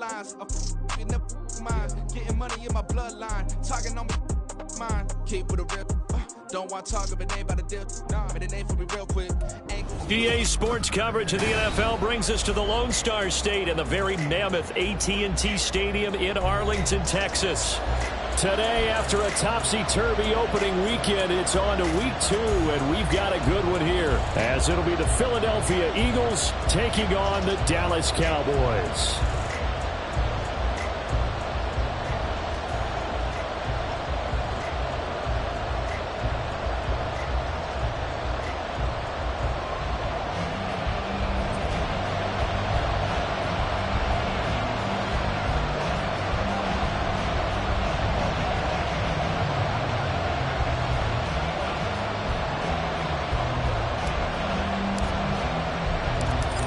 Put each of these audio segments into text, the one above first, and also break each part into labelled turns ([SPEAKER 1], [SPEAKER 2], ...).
[SPEAKER 1] lines. In the mind, getting money in my bloodline. Talking on my mind, keep with a rip. Don't want to talk if it ain't about a deal. Nah, but it ain't for me real quick.
[SPEAKER 2] EA Sports coverage of the NFL brings us to the Lone Star State and the very mammoth AT&T Stadium in Arlington, Texas. Today, after a topsy-turvy opening weekend, it's on to week 2, and we've got a good one here, as it'll be the Philadelphia Eagles taking on the Dallas Cowboys.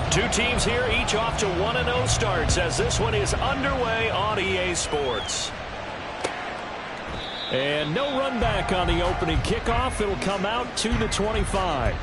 [SPEAKER 2] Two teams here, each off to 1-0 starts as this one is underway on EA Sports. And no run back on the opening kickoff. It'll come out to the 25.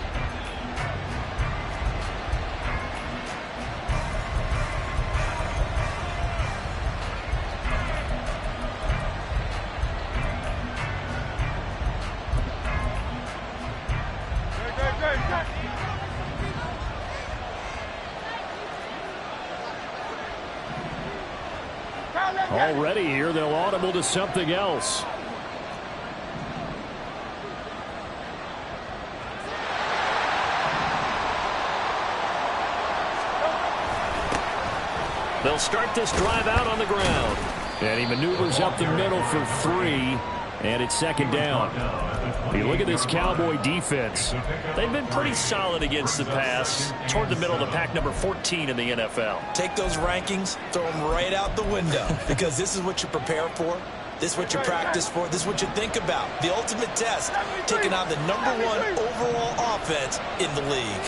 [SPEAKER 2] Already here, they'll audible to something else. They'll start this drive out on the ground. And he maneuvers up the middle for 3, and it's second down. You look at this Cowboy defense. They've been pretty solid against the pass, toward the middle of the pack, number 14 in the NFL.
[SPEAKER 3] Take those rankings, throw them right out the window, because this is what you prepare for. This is what you practice for. This is what you think about. The ultimate test, taking on the #1 overall offense in the league.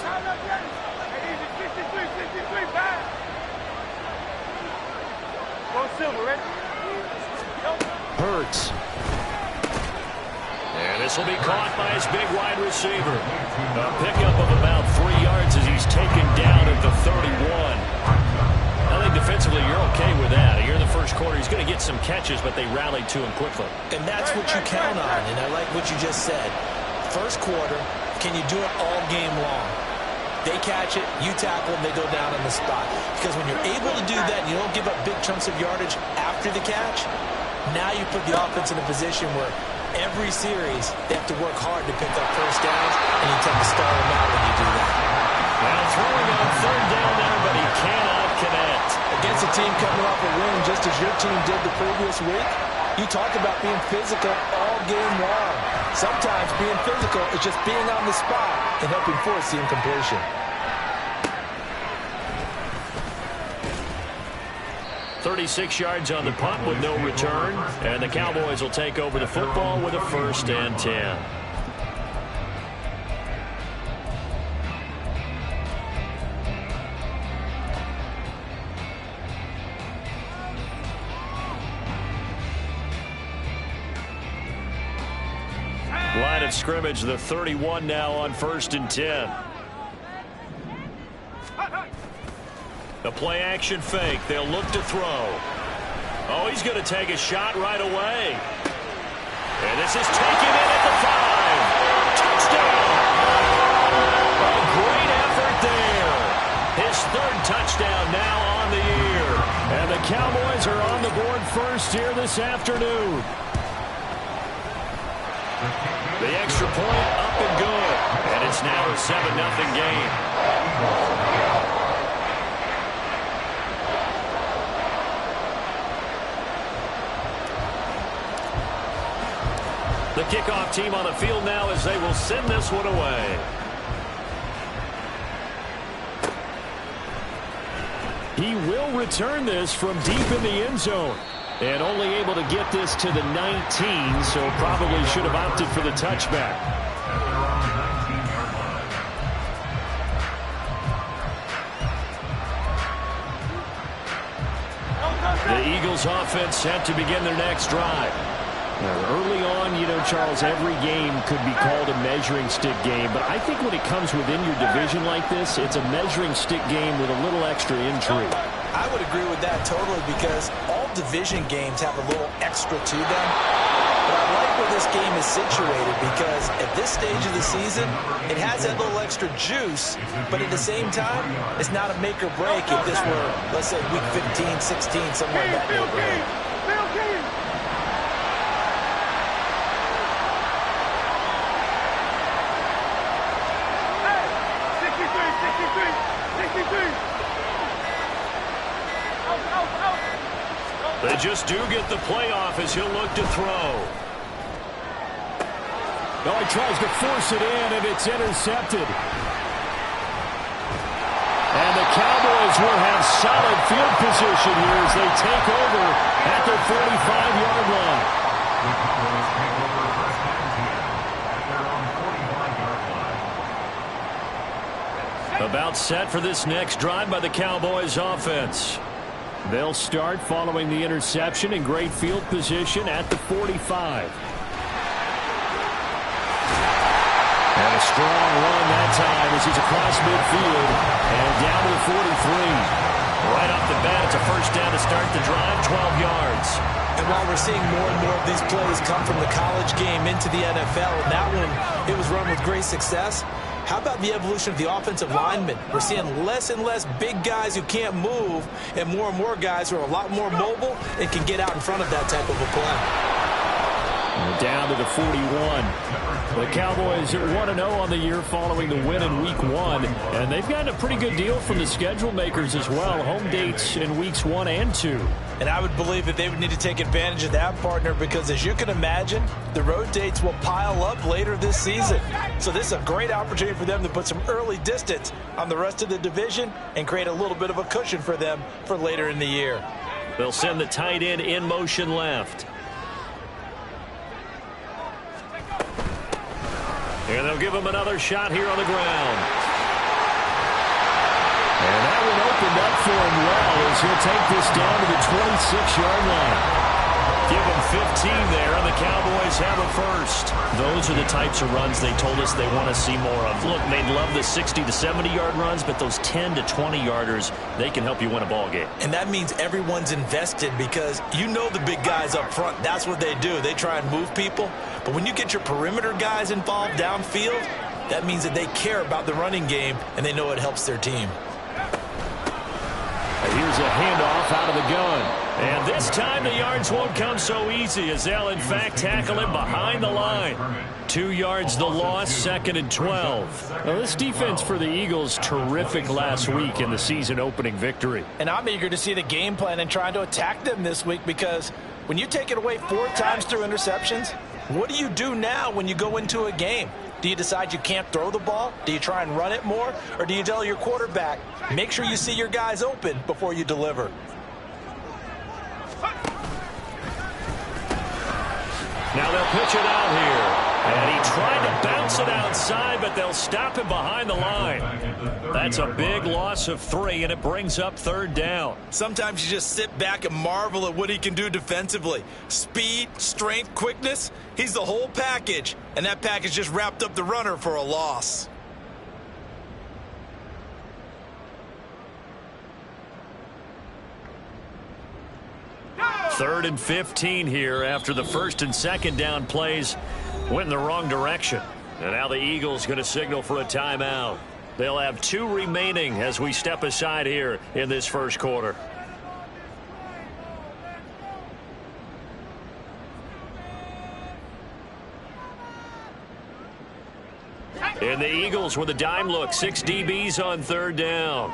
[SPEAKER 2] Hurts. And this will be caught by his big wide receiver. A pickup of about 3 yards as he's taken down at the 31. I think defensively you're okay with that. Here in the first quarter, he's going to get some catches, but they rallied to him quickly.
[SPEAKER 3] And that's what you count on, and I like what you just said. First quarter, can you do it all game long? They catch it, you tackle them, they go down on the spot. Because when you're able to do that and you don't give up big chunks of yardage after the catch, now you put the offense in a position where every series they have to work hard to pick up first downs, and you tend to stall them out when you do that.
[SPEAKER 2] Now throwing on third down there, but he cannot connect.
[SPEAKER 3] Against a team coming off a win just as your team did the previous week, you talk about being physical all game long. Sometimes being physical is just being on the spot and helping force the incompletion.
[SPEAKER 2] 36 yards on the punt with no return, and the Cowboys will take over the football with a 1st and 10. Line of scrimmage, the 31 now on 1st and 10. The play action fake. They'll look to throw. Oh, he's going to take a shot right away. And this is taken in at the 5. Touchdown! A great effort there. His 3rd touchdown now on the year. And the Cowboys are on the board first here this afternoon. The extra point up and good. And it's now a 7-0 game. The kickoff team on the field now as they will send this one away. He will return this from deep in the end zone. And only able to get this to the 19, so probably should have opted for the touchback. The Eagles offense set to begin their next drive. Now, early on, you know, Charles, every game could be called a measuring stick game, but I think when it comes within your division like this, it's a measuring stick game with a little extra intrigue.
[SPEAKER 3] I would agree with that totally because all division games have a little extra to them. But I like where this game is situated because at this stage of the season, it has that little extra juice, but at the same time, it's not a make or break if this were, let's say, week 15, 16, somewhere in that neighborhood.
[SPEAKER 2] They just do get the playoff as he'll look to throw.
[SPEAKER 4] Oh, he tries to force it in, and it's intercepted. And the Cowboys will have solid field position here as they take over at their 45-yard line.
[SPEAKER 2] About set for this next drive by the Cowboys offense.
[SPEAKER 4] They'll start following the interception in great field position at the 45. And a strong run that time as he's across midfield and down to the 43. Right off the bat, it's a first down to start the drive, 12 yards.
[SPEAKER 3] And while we're seeing more and more of these plays come from the college game into the NFL, and that one, it was run with great success. How about the evolution of the offensive linemen? We're seeing less and less big guys who can't move and more guys who are a lot more mobile and can get out in front of that type of a play.
[SPEAKER 4] And down to the 41. The Cowboys are 1-0 on the year following the win in Week 1. And they've gotten a pretty good deal from the schedule makers as well. Home dates in Weeks 1 and 2.
[SPEAKER 3] And I would believe that they would need to take advantage of that, partner, because as you can imagine, the road dates will pile up later this season. So this is a great opportunity for them to put some early distance on the rest of the division and create a little bit of a cushion for them for later in the year.
[SPEAKER 2] They'll send the tight end in motion left. And they'll give him another shot here on the ground.
[SPEAKER 4] And that one opened up for him well as he'll take this down to the 26-yard line.
[SPEAKER 2] Give him 15 there, and the Cowboys have a first. Those are the types of runs they told us they want to see more of. Look, they'd love the 60 to 70-yard runs, but those 10 to 20-yarders, they can help you win a ball game.
[SPEAKER 3] And that means everyone's invested because you know the big guys up front. That's what they do. They try and move people. But when you get your perimeter guys involved downfield, that means that they care about the running game, and they know it helps their team.
[SPEAKER 4] And here's a handoff out of the gun.
[SPEAKER 2] And this time the yards won't come so easy as they'll, in fact, tackle him behind the line. 2 yards the loss, 2nd and 12.
[SPEAKER 4] Now, this defense for the Eagles, terrific last week in the season-opening victory.
[SPEAKER 3] And I'm eager to see the game plan and trying to attack them this week because when you take it away 4 times through interceptions, what do you do now when you go into a game? Do you decide you can't throw the ball? Do you try and run it more? Or do you tell your quarterback, make sure you see your guys open before you deliver?
[SPEAKER 2] Now they'll pitch it out here. And he tried to bounce it outside, but they'll stop him behind the line. That's a big loss of 3, and it brings up 3rd down.
[SPEAKER 3] Sometimes you just sit back and marvel at what he can do defensively. Speed, strength, quickness, he's the whole package. And that package just wrapped up the runner for a loss.
[SPEAKER 2] Third and 15 here after the 1st and 2nd down plays went in the wrong direction. And now the Eagles going to signal for a timeout. They'll have 2 remaining as we step aside here in this first quarter. And the Eagles with a dime look, 6 DBs on 3rd down.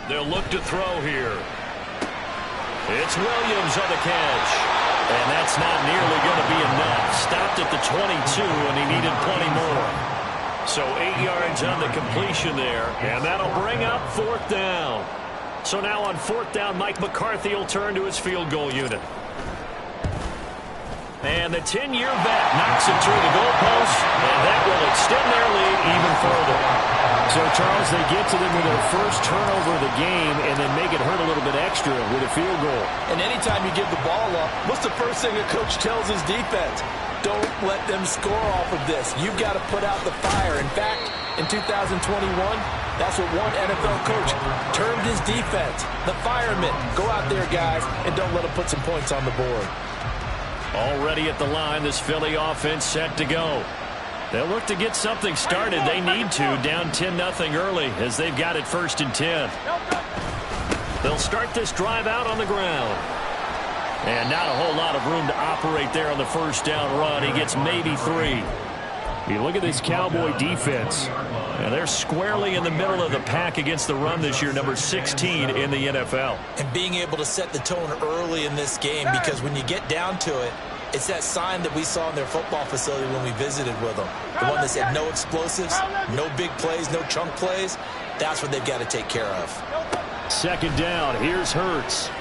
[SPEAKER 2] They'll look to throw here. It's Williams on the catch. And that's not nearly going to be enough. Stopped at the 22, and he needed plenty more. So 8 yards on the completion there, and that'll bring up 4th down. So now on 4th down, Mike McCarthy will turn to his field goal unit. And the 10-year vet knocks it through the goalpost, and that will extend their lead even further.
[SPEAKER 4] So, Charles, they get to them with their first turnover of the game and then make it hurt a little bit extra with a field goal.
[SPEAKER 3] And anytime you give the ball up, what's the first thing a coach tells his defense? Don't let them score off of this. You've got to put out the fire. In fact, in 2021, that's what one NFL coach termed his defense, the firemen. Go out there, guys, and don't let them put some points on the board.
[SPEAKER 2] Already at the line, this Philly offense set to go. They'll look to get something started. They need to, down 10-0 early as they've got it 1st and 10. They'll start this drive out on the ground. And not a whole lot of room to operate there on the first down run. He gets maybe 3.
[SPEAKER 4] You look at this Cowboy defense.
[SPEAKER 2] And they're squarely in the middle of the pack against the run this year, number 16 in the NFL.
[SPEAKER 3] And being able to set the tone early in this game, because when you get down to it, it's that sign that we saw in their football facility when we visited with them. The one that said no explosives, no big plays, no chunk plays. That's what they've got to take care of.
[SPEAKER 4] 2nd down. Here's Hurts.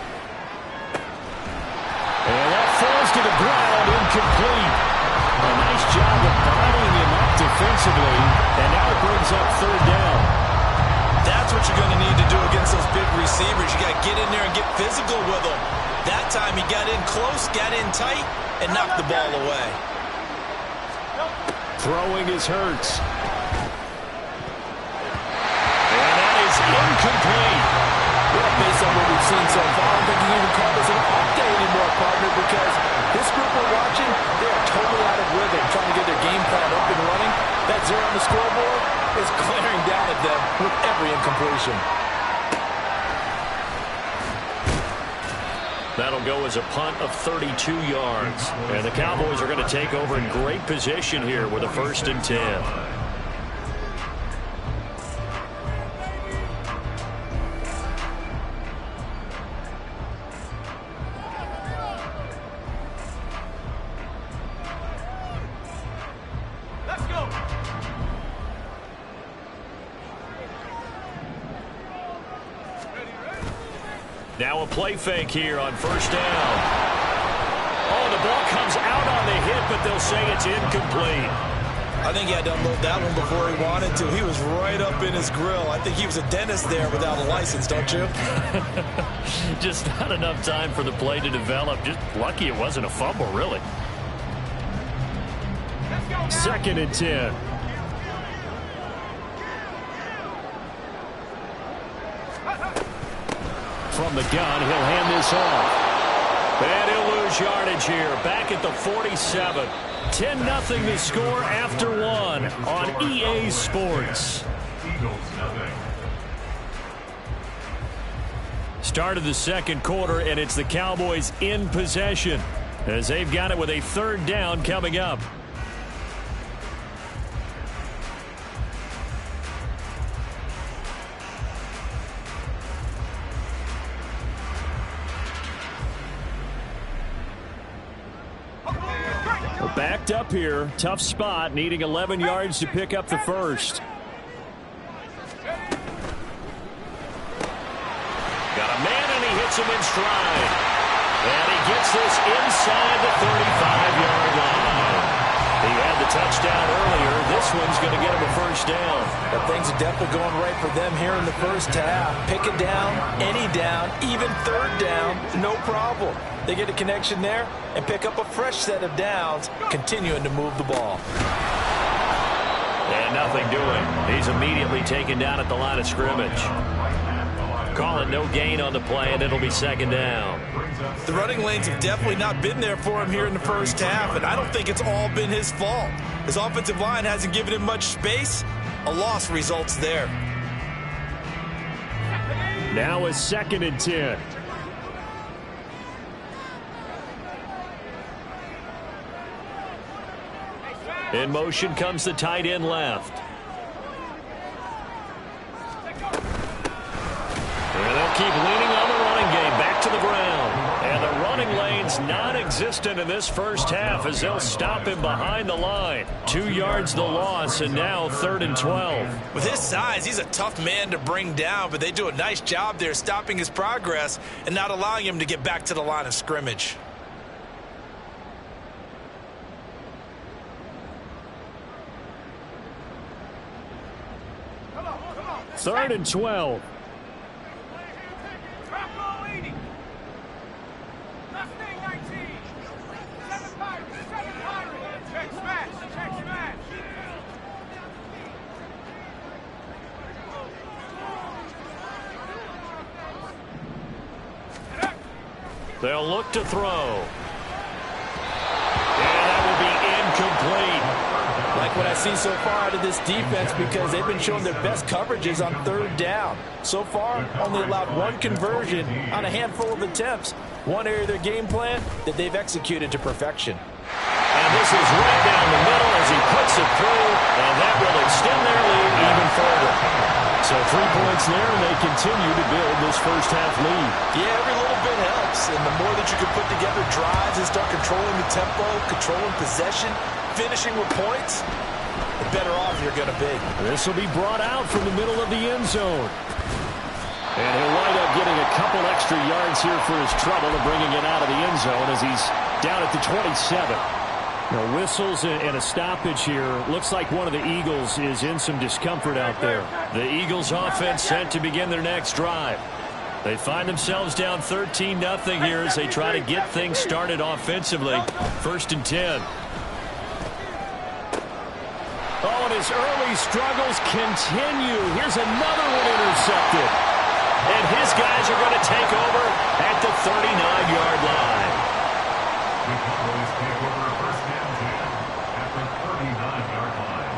[SPEAKER 4] And that falls to the ground, incomplete. A nice job of bottling him up defensively, and now it brings up 3rd down.
[SPEAKER 3] That's what you're going to need to do against those big receivers. You got to get in there and get physical with them. That time he got in close, got in tight, and knocked the ball away.
[SPEAKER 4] Throwing is Hurts.
[SPEAKER 2] And that is incomplete.
[SPEAKER 3] Well, based on what we've seen so far, I don't think you can even call this an off day anymore, partner, because this group we're watching, they are totally out of rhythm, trying to get their game plan up and running. That 0 on the scoreboard is glaring down at them with every incompletion.
[SPEAKER 2] That'll go as a punt of 32 yards. And the Cowboys are going to take over in great position here with a 1st and 10. Now a play fake here on 1st down. Oh, the ball comes out on the hit, but they'll say it's incomplete.
[SPEAKER 3] I think he had to unload that one before he wanted to. He was right up in his grill. I think he was a dentist there without a license, don't you?
[SPEAKER 2] Just not enough time for the play to develop. Just lucky it wasn't a fumble, really.
[SPEAKER 4] 2nd and 10. From the gun, he'll hand this off.
[SPEAKER 2] And he'll lose yardage here. Back at the 47. 10-0 the score after 1 on EA Sports. Start of the 2nd quarter, and it's the Cowboys in possession as they've got it with a 3rd down coming up.
[SPEAKER 4] Backed up here. Tough spot. Needing 11 yards to pick up the 1st.
[SPEAKER 2] Got a man, and he hits him in stride. And he gets this inside the 35-yard line. He had the touchdown earlier. This one's going to get him a 1st down.
[SPEAKER 3] But things are definitely going right for them here in the 1st half. Pick it down, any down, even 3rd down, no problem. They get a connection there and pick up a fresh set of downs, continuing to move the ball.
[SPEAKER 2] And nothing doing. He's immediately taken down at the line of scrimmage. Call it no gain on the play, and it'll be 2nd down.
[SPEAKER 3] The running lanes have definitely not been there for him here in the 1st half, and I don't think it's all been his fault. His offensive line hasn't given him much space. A loss results there.
[SPEAKER 4] Now a 2nd and 10.
[SPEAKER 2] In motion comes the tight end left. And they'll keep leaning on the running game. Back to the ground. And the running lane's non-existent in this 1st half as they'll stop him behind the line. 2 yards the loss, and now 3rd and 12.
[SPEAKER 3] With his size, he's a tough man to bring down, but they do a nice job there stopping his progress and not allowing him to get back to the line of scrimmage.
[SPEAKER 4] 3rd and 12.
[SPEAKER 2] They'll look to throw. And that will be incomplete.
[SPEAKER 3] Like what I see so far out of this defense, because they've been showing their best coverages on 3rd down. So far, only allowed 1 conversion on a handful of attempts. One area of their game plan that they've executed to perfection.
[SPEAKER 2] And this is right down the middle as he puts it through, and that will extend their lead even further.
[SPEAKER 4] So 3 points there, and they continue to build this first-half lead.
[SPEAKER 3] Yeah, every little bit helps, and the more that you can put together drives and start controlling the tempo, controlling possession, finishing with points, the better off you're going to be.
[SPEAKER 4] This will be brought out from the middle of the end zone. And he'll wind up getting a couple extra yards here for his trouble of bringing it out of the end zone as he's down at the 27. Now, whistles and a stoppage here. Looks like one of the Eagles is in some discomfort out there.
[SPEAKER 2] The Eagles offense set to begin their next drive. They find themselves down 13-0 here as they try to get things started offensively. 1st and 10.
[SPEAKER 4] Oh, and his early struggles continue. Here's another one intercepted.
[SPEAKER 2] And his guys are going to take over at the 39-yard line.
[SPEAKER 5] The Cowboys take over 1st and 10 at the 39-yard line.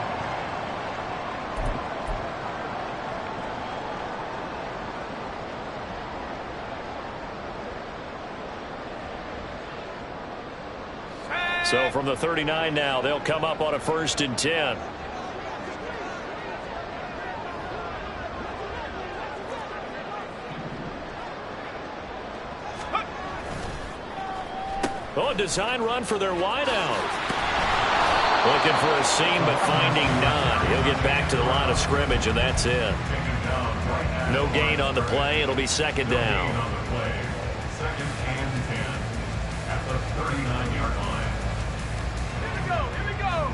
[SPEAKER 2] So from the 39 now, they'll come up on a 1st and 10. Oh, a design run for their wideout. Looking for a seam, but finding none. He'll get back to the line of scrimmage, and that's it. No gain on the play. It'll be 2nd down.
[SPEAKER 5] 2nd and 10 at the 39-yard line.
[SPEAKER 1] Here we go. Here we go.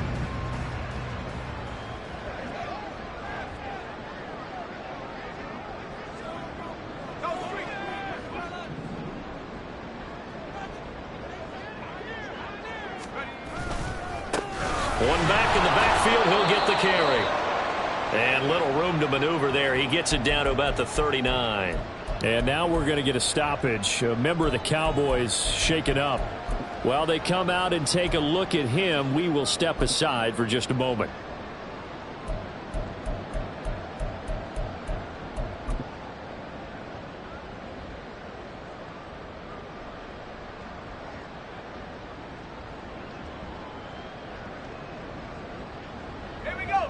[SPEAKER 2] One back in the backfield, he'll get the carry. And little room to maneuver there. He gets it down to about the 39.
[SPEAKER 4] And now we're going to get a stoppage. A member of the Cowboys shaken up. While they come out and take a look at him, we will step aside for just a moment.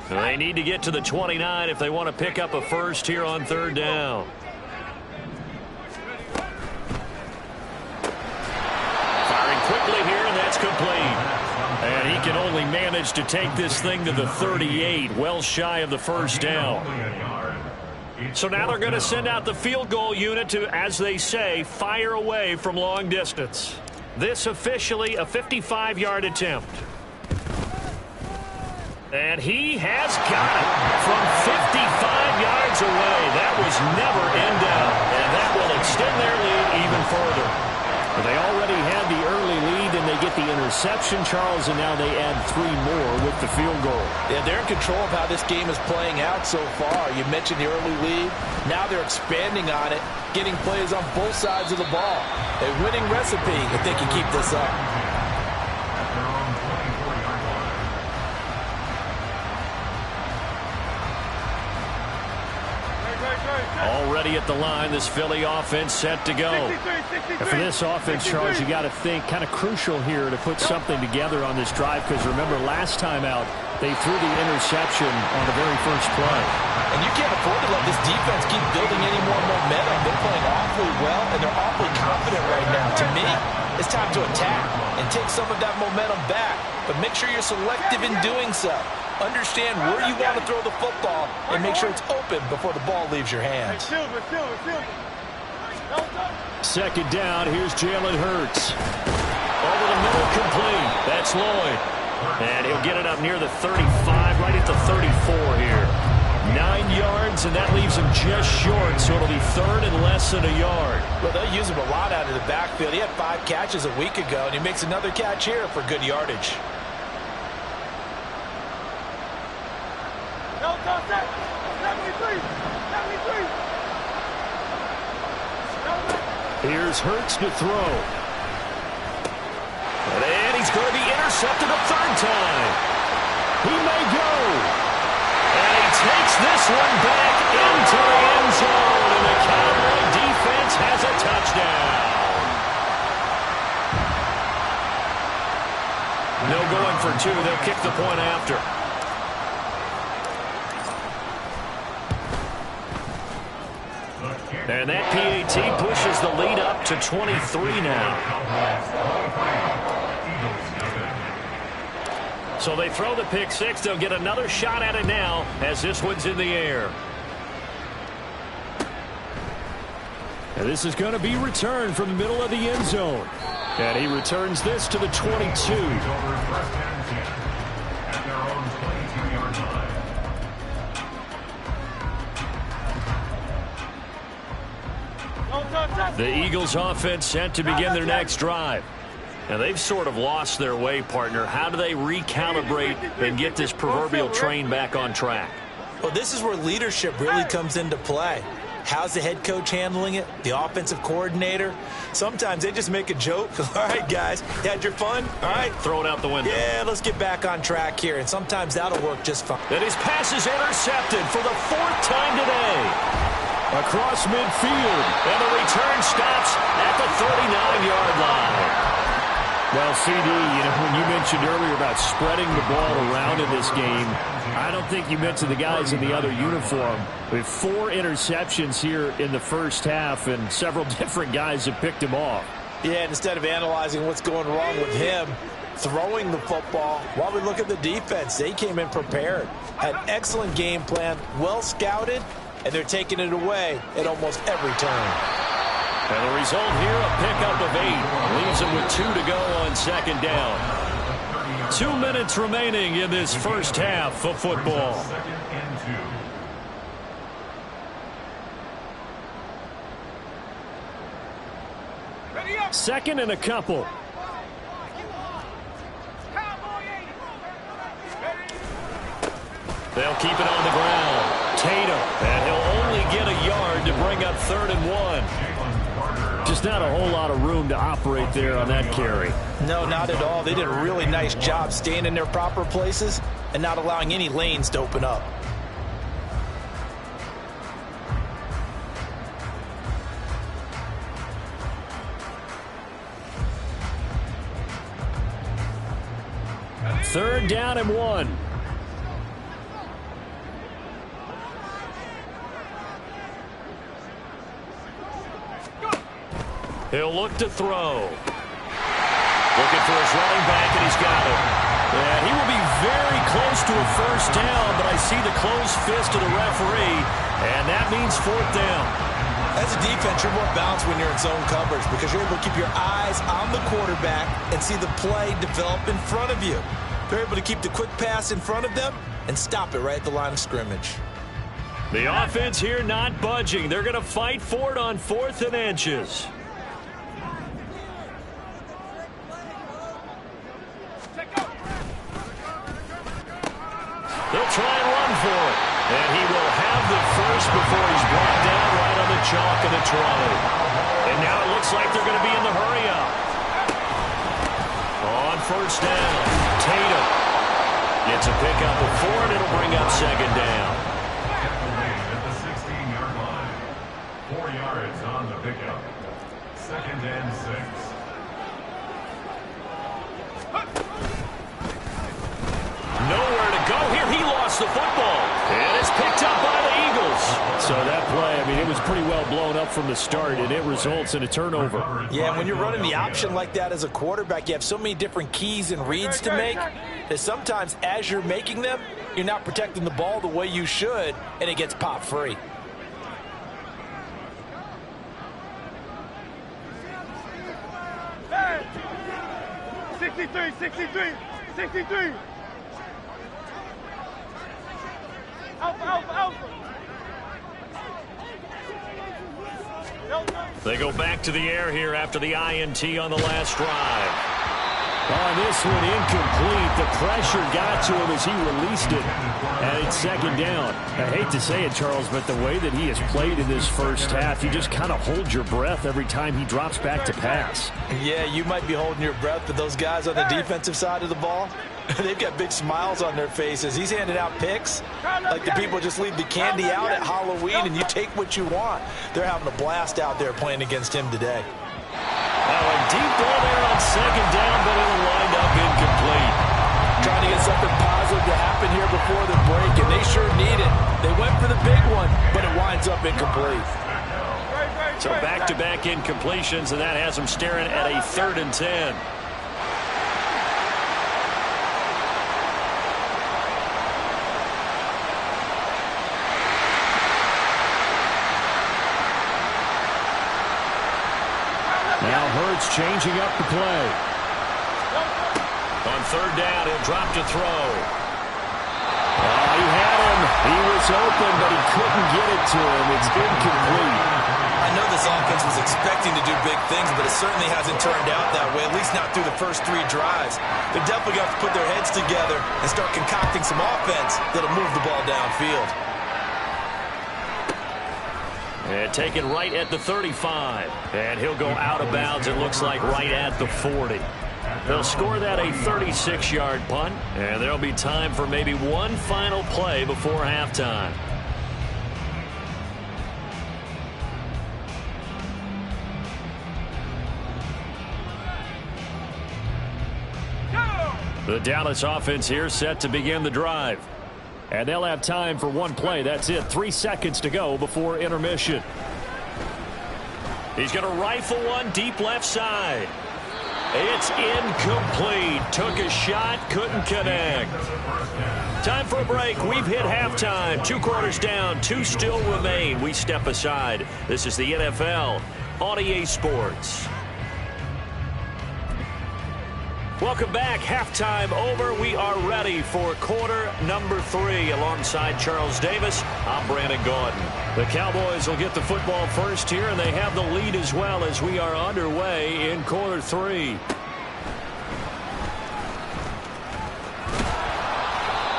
[SPEAKER 2] They need to get to the 29 if they want to pick up a first here on 3rd down. Firing quickly here, and that's complete.
[SPEAKER 4] And he can only manage to take this thing to the 38, well shy of the 1st down.
[SPEAKER 2] So now they're going to send out the field goal unit to, as they say, fire away from long distance. This officially a 55-yard attempt. And he has got it from 55 yards away. That was never in doubt. And that will extend their lead even further.
[SPEAKER 4] They already had the early lead, and they get the interception, Charles, and now they add 3 more with the field goal.
[SPEAKER 3] Yeah, they're in control of how this game is playing out so far. You mentioned the early lead. Now they're expanding on it, getting plays on both sides of the ball. A winning recipe if they can keep this up.
[SPEAKER 2] Already at the line, this Philly offense set to go.
[SPEAKER 4] And for this offense, Charles, you got to think kind of crucial here to put something together on this drive, because remember last time out, they threw the interception on the very first play.
[SPEAKER 3] And you can't afford to let this defense keep building any more momentum. They're playing awfully well, and they're awfully confident right now. To me, it's time to attack and take some of that momentum back. But make sure you're selective in doing so. Understand where you want to throw the football and make sure it's open before the ball leaves your hands.
[SPEAKER 4] 2nd down, here's Jalen Hurts.
[SPEAKER 2] Over the middle, complete. That's Lloyd. And he'll get it up near the 35, right at the 34 here. 9 yards, and that leaves him just short, so it'll be third and less than a yard.
[SPEAKER 3] Well, they'll use him a lot out of the backfield. He had 5 catches a week ago, and he makes another catch here for good yardage.
[SPEAKER 2] Here's Hurts to throw. And he's going to be intercepted a third time. He may go. And he takes this one back into the end zone. And the Cowboy defense has a touchdown. No going for 2. They'll kick the point after. And that PAT pushes the lead up to 23 now. So they throw the pick 6. They'll get another shot at it now as this one's in the air.
[SPEAKER 4] And this is going to be returned from the middle of the end zone. And he returns this to the 22.
[SPEAKER 2] The Eagles offense set to begin their next drive. Now they've sort of lost their way, partner. How do they recalibrate and get this proverbial train back on track?
[SPEAKER 3] Well, this is where leadership really comes into play. How's the head coach handling it? The offensive coordinator? Sometimes they just make a joke. All right, guys, you had your fun? All right.
[SPEAKER 2] Throw it out the window.
[SPEAKER 3] Yeah, let's get back on track here. And sometimes that'll work just fine.
[SPEAKER 2] And his pass is intercepted for the 4th time today.
[SPEAKER 4] Across midfield.
[SPEAKER 2] And the return stops at the 39-yard line.
[SPEAKER 4] Well, CD, when you mentioned earlier about spreading the ball around in this game, I don't think you mentioned the guys in the other uniform. We have 4 interceptions here in the first half, and several different guys have picked him off.
[SPEAKER 3] Yeah, instead of analyzing what's going wrong with him, throwing the football, while we look at the defense, they came in prepared, had excellent game plan, well scouted, and they're taking it away at almost every turn.
[SPEAKER 2] And the result here, a pickup of 8. Leaves them with 2 to go on second down. 2 minutes remaining in this first half of football.
[SPEAKER 4] Second and a couple.
[SPEAKER 2] They'll keep it on the ground. Tatum, and he'll only get a yard to bring up 3rd and 1.
[SPEAKER 4] Just not a whole lot of room to operate there on that carry.
[SPEAKER 3] No, not at all. They did a really nice job staying in their proper places and not allowing any lanes to open up.
[SPEAKER 4] Third down and 1.
[SPEAKER 2] He'll look to throw. Looking for his running back, and he's got it. Yeah, he will be very close to a first down, but I see the closed fist of the referee, and that means 4th down.
[SPEAKER 3] As a defense, you're more balanced when you're in zone coverage because you're able to keep your eyes on the quarterback and see the play develop in front of you. They're able to keep the quick pass in front of them and stop it right at the line of scrimmage.
[SPEAKER 2] The offense here not budging. They're going to fight for it on 4th and inches. They'll try and run for it. And he will have the first before he's brought down right on the chalk of the 20. And now it looks like they're going to be in the hurry-up. On first down, Tatum gets a pickup of 4, and it'll bring up second down.
[SPEAKER 5] At the 16-yard line. 4 yards on the pickup. 2nd and 6.
[SPEAKER 2] Nowhere to go here. He lost the football. And it's picked up by the Eagles.
[SPEAKER 4] So that play, I mean, it was pretty well blown up from the start, and it results in a turnover.
[SPEAKER 3] Yeah, when you're running the option like that as a quarterback, you have so many different keys and reads to make that sometimes as you're making them, you're not protecting the ball the way you should, and it gets popped free.
[SPEAKER 6] Hey! 63, 63, 63. Alpha,
[SPEAKER 2] They go back to the air here after the INT on the last drive.
[SPEAKER 4] On this one, incomplete. The pressure got to him as he released it. And it's second down. I hate to say it, Charles, but the way that he has played in this first half, you just kind of hold your breath every time he drops back to pass.
[SPEAKER 3] Yeah, you might be holding your breath, but those guys on the defensive side of the ball, they've got big smiles on their faces. He's handing out picks like the people just leave the candy out at Halloween and you take what you want. They're having a blast out there playing against him today.
[SPEAKER 2] A deep ball there on second down, but it'll wind up incomplete.
[SPEAKER 3] Trying to get something positive to happen here before the break, and they sure need it. They went for the big one, but it winds up incomplete.
[SPEAKER 2] So back-to-back incompletions, and that has them staring at a 3rd and 10.
[SPEAKER 4] Now Hurts changing up the play.
[SPEAKER 2] On 3rd down, he'll drop to throw.
[SPEAKER 4] He had him. He was open, but he couldn't get it to him. It's incomplete.
[SPEAKER 3] I know this offense was expecting to do big things, but it certainly hasn't turned out that way, at least not through the first 3 drives. They're definitely going to have to put their heads together and start concocting some offense that'll move the ball downfield.
[SPEAKER 2] And taken right at the 35. And he'll go out of bounds, it looks like, right at the 40. They'll score that a 36-yard punt, and there'll be time for maybe one final play before halftime. The Dallas offense here set to begin the drive.
[SPEAKER 4] And they'll have time for one play. That's it. 3 seconds to go before intermission.
[SPEAKER 2] He's going to rifle one deep left side. It's incomplete. Took a shot, couldn't connect. Time for a break. We've hit halftime. 2 quarters down, 2 still remain. We step aside. This is the NFL on EA Sports. Welcome back. Halftime over. We are ready for quarter number 3. Alongside Charles Davis, I'm Brandon Gordon. The Cowboys will get the football first here, and they have the lead as well as we are underway in quarter 3.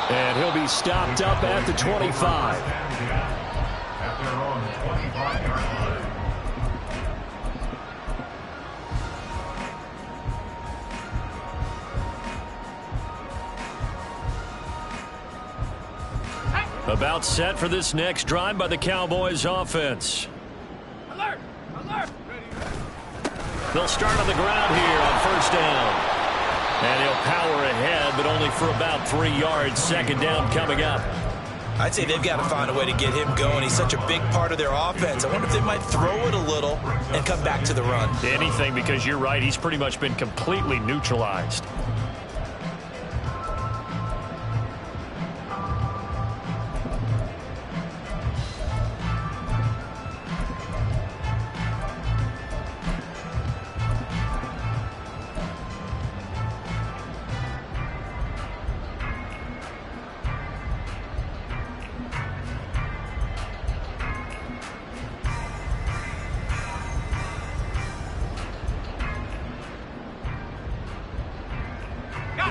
[SPEAKER 4] And he'll be stopped up at the 25.
[SPEAKER 5] At their own 25-yard line.
[SPEAKER 2] About set for this next drive by the Cowboys offense.
[SPEAKER 6] Alert! Alert!
[SPEAKER 2] They'll start on the ground here on 1st down. And he'll power ahead, but only for about 3 yards. 2nd down coming up.
[SPEAKER 3] I'd say they've got to find a way to get him going. He's such a big part of their offense. I wonder if they might throw it a little and come back to the run.
[SPEAKER 2] Anything, because you're right. He's pretty much been completely neutralized.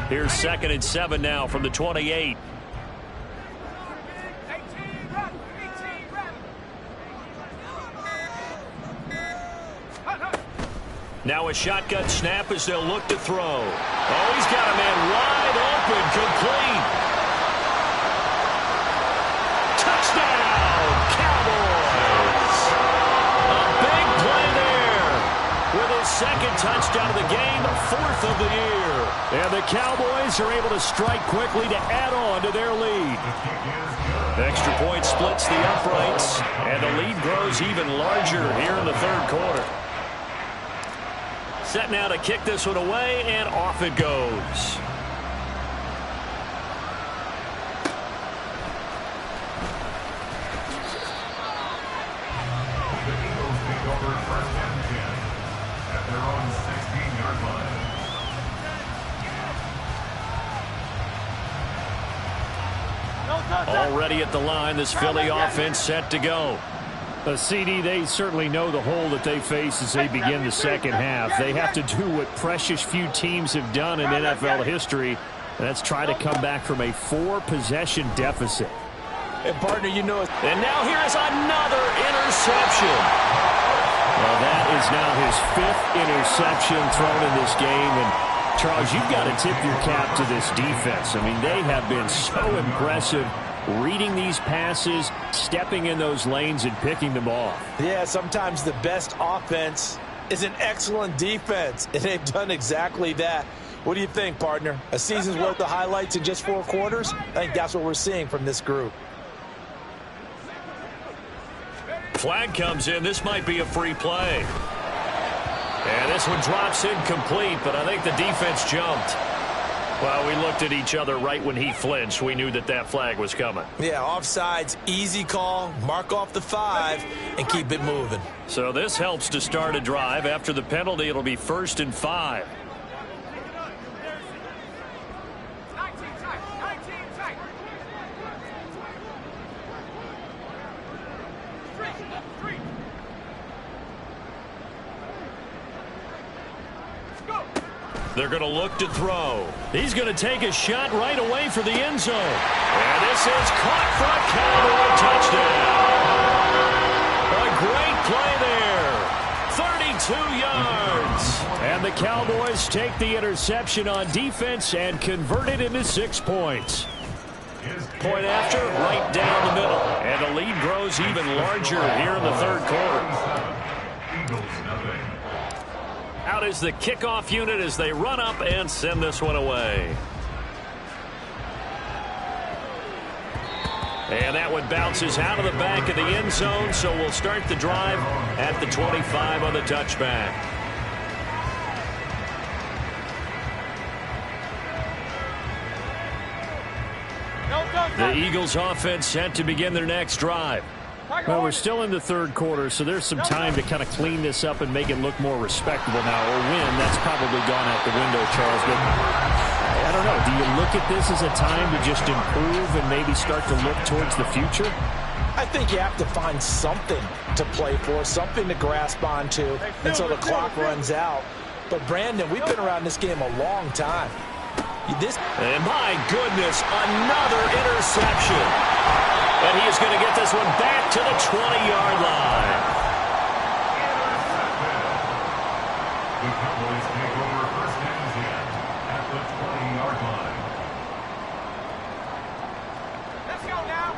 [SPEAKER 2] Here's 2nd and 7 now from the 28. Now a shotgun snap as they'll look to throw. Oh, he's got a man wide open, complete. Touchdown, Cowboys! A big play there with his 2nd touchdown of the game, 4th of the year.
[SPEAKER 4] And the Cowboys are able to strike quickly to add on to their lead.
[SPEAKER 2] Extra point splits the uprights, and the lead grows even larger here in the 3rd quarter. Set now to kick this one away, and off it goes.
[SPEAKER 5] The Eagles take over 1st and 10 at their own 16-yard line.
[SPEAKER 2] Already at the line, this Philly offense set to go.
[SPEAKER 4] CD, they certainly know the hole that they face as they begin the second half. They have to do what precious few teams have done in NFL history, and that's try to come back from a 4-possession deficit.
[SPEAKER 3] And, partner, you know it.
[SPEAKER 2] And now here is another interception.
[SPEAKER 4] Well, that is now his 5th interception thrown in this game. And, Charles, you've got to tip your cap to this defense. I mean, they have been so impressive reading these passes, stepping in those lanes, and picking them off.
[SPEAKER 3] Yeah, sometimes the best offense is an excellent defense, and they've done exactly that. What do you think, partner? A season's worth of highlights in just 4 quarters? I think that's what we're seeing from this group.
[SPEAKER 2] Flag comes in. This might be a free play. And this one drops incomplete, but I think the defense jumped. Well, we looked at each other right when he flinched. We knew that that flag was coming.
[SPEAKER 3] Yeah, offsides, easy call, mark off the 5, and keep it moving.
[SPEAKER 2] So this helps to start a drive. After the penalty, it'll be 1st and 5. They're going to look to throw. He's going to take a shot right away for the end zone. And this is caught for a Cowboy touchdown. A great play there. 32 yards.
[SPEAKER 4] And the Cowboys take the interception on defense and convert it into 6 points.
[SPEAKER 2] Point after, right down the middle. And the lead grows even larger here in the 3rd quarter.
[SPEAKER 5] Eagles nothing.
[SPEAKER 2] Out is the kickoff unit as they run up and send this one away. And that one bounces out of the back of the end zone, so we'll start the drive at the 25 on the touchback. The Eagles offense set to begin their next drive.
[SPEAKER 4] Well, we're still in the 3rd quarter, so there's some time to kind of clean this up and make it look more respectable now. Or win, that's probably gone out the window, Charles. But I don't know. Do you look at this as a time to just improve and maybe start to look towards the future?
[SPEAKER 3] I think you have to find something to play for, something to grasp onto until the clock runs out. But, Brandon, we've been around this game a long time.
[SPEAKER 2] And my goodness, another interception. And he is going to get this one back to the 20-yard line.
[SPEAKER 5] The Cowboys take over 1st and 10 at the 20-yard line.
[SPEAKER 6] Let's go now.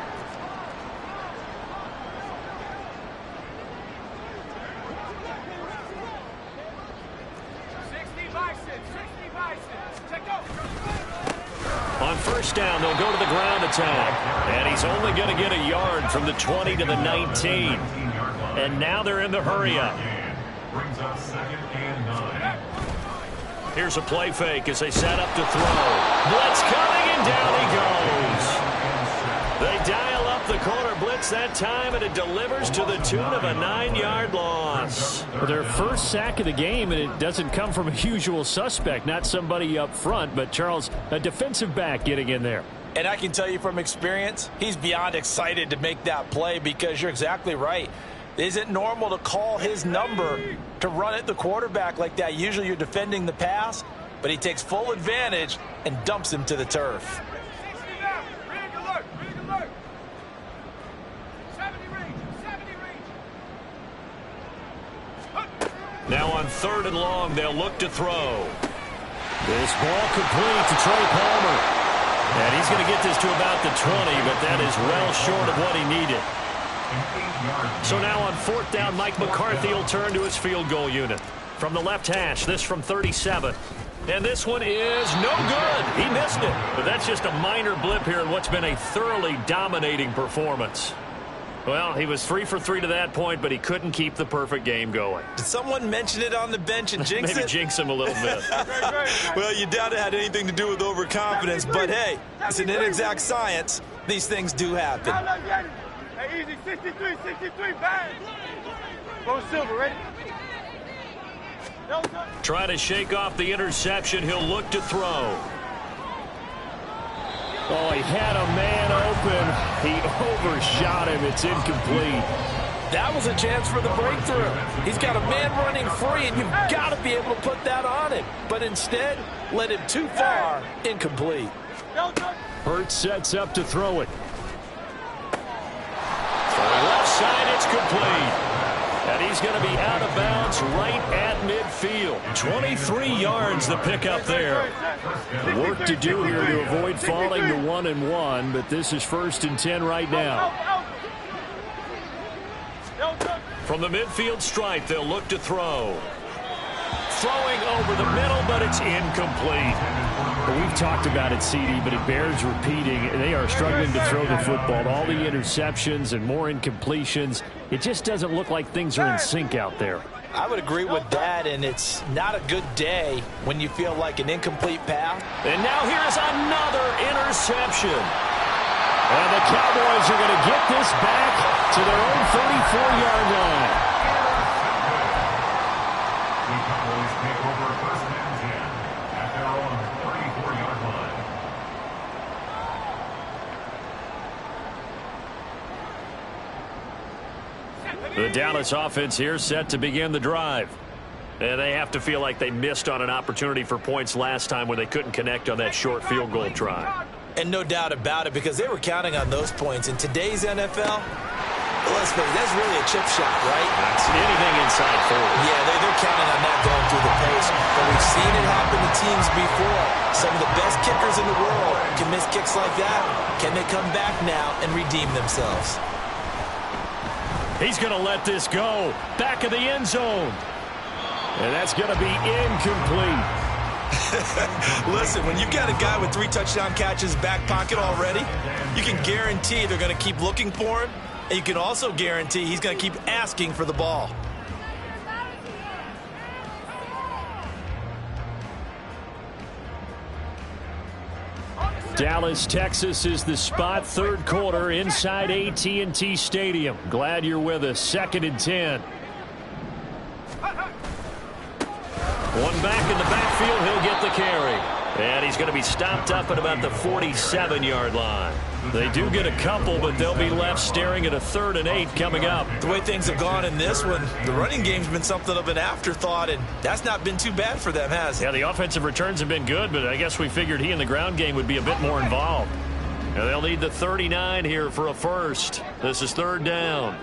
[SPEAKER 2] On 1st down, they'll go to the ground attack. And he's only going to get a yard from the 20 to the 19. And now they're in the hurry-up.
[SPEAKER 5] Brings up 2nd and 9.
[SPEAKER 2] Here's a play fake as they set up to throw. Blitz coming, and down he goes. They dial up the corner blitz that time, and it delivers to the tune of a 9-yard loss.
[SPEAKER 4] Well, their first sack of the game, and it doesn't come from a usual suspect, not somebody up front, but Charles, a defensive back getting in there.
[SPEAKER 3] And I can tell you from experience, he's beyond excited to make that play because you're exactly right. Is it normal to call his number to run at the quarterback like that? Usually you're defending the pass, but he takes full advantage and dumps him to the turf.
[SPEAKER 2] Now on 3rd and long, they'll look to throw. This ball complete to Trey Palmer. And he's going to get this to about the 20, but that is well short of what he needed. So now on 4th down, Mike McCarthy will turn to his field goal unit. From the left hash, this from 37. And this one is no good. He missed it. But that's just a minor blip here in what's been a thoroughly dominating performance. Well, he was 3 for 3 to that point, but he couldn't keep the perfect game going.
[SPEAKER 3] Did someone mention it on the bench and jinx
[SPEAKER 2] Maybe
[SPEAKER 3] it?
[SPEAKER 2] jinx him a little bit.
[SPEAKER 3] Well, you doubt it had anything to do with overconfidence, but hey, it's an inexact science. These things do happen.
[SPEAKER 6] Hey, easy, 63, bang. Go silver, ready?
[SPEAKER 2] Try to shake off the interception. He'll look to throw.
[SPEAKER 4] Oh, he had a man open. He overshot him. It's incomplete.
[SPEAKER 3] That was a chance for the breakthrough. He's got a man running free, and you've got to be able to put that on him. But instead, led him too far, incomplete.
[SPEAKER 4] Hurts sets up to throw it.
[SPEAKER 2] Throwing left side, it's complete. And he's going to be out of bounds right at midfield. 23 yards the pickup there.
[SPEAKER 4] Work to do here to avoid falling to 1-1, but this is 1st and 10 right now.
[SPEAKER 2] From the midfield stripe, they'll look to throw. Throwing over the middle, but it's incomplete.
[SPEAKER 4] Well, we've talked about it, CD, but it bears repeating. They are struggling to throw the football. All the interceptions and more incompletions. It just doesn't look like things are in sync out there.
[SPEAKER 3] I would agree with that, and it's not a good day when you feel like an incomplete pass.
[SPEAKER 2] And now here's another interception.
[SPEAKER 4] And the Cowboys are going to get this back to their own 34-yard line.
[SPEAKER 5] The Cowboys take over 1st and 10 at their own 34-yard line.
[SPEAKER 2] The Dallas offense here set to begin the drive. And they have to feel like they missed on an opportunity for points last time when they couldn't connect on that short field goal try.
[SPEAKER 3] And no doubt about it, because they were counting on those points. In today's NFL, let's face it, that's really a chip shot, right?
[SPEAKER 2] Not anything inside 40.
[SPEAKER 3] Yeah, they're counting on that going through the post. But we've seen it happen to teams before. Some of the best kickers in the world can miss kicks like that. Can they come back now and redeem themselves?
[SPEAKER 2] He's going to let this go. Back of the end zone.
[SPEAKER 4] And that's going to be incomplete.
[SPEAKER 3] Listen, when you've got a guy with 3 touchdown catches back pocket already, you can guarantee they're going to keep looking for him, and you can also guarantee he's going to keep asking for the ball.
[SPEAKER 4] Dallas, Texas is the spot. 3rd quarter inside AT&T Stadium. Glad you're with us. 2nd and 10.
[SPEAKER 2] One back in the backfield, he'll get the carry. And he's going to be stopped up at about the 47-yard line. They do get a couple, but they'll be left staring at a 3rd and 8 coming up.
[SPEAKER 3] The way things have gone in this one, the running game's been something of an afterthought, and that's not been too bad for them, has it?
[SPEAKER 2] Yeah, the offensive returns have been good, but I guess we figured he in the ground game would be a bit more involved. And they'll need the 39 here for a first. This is 3rd down.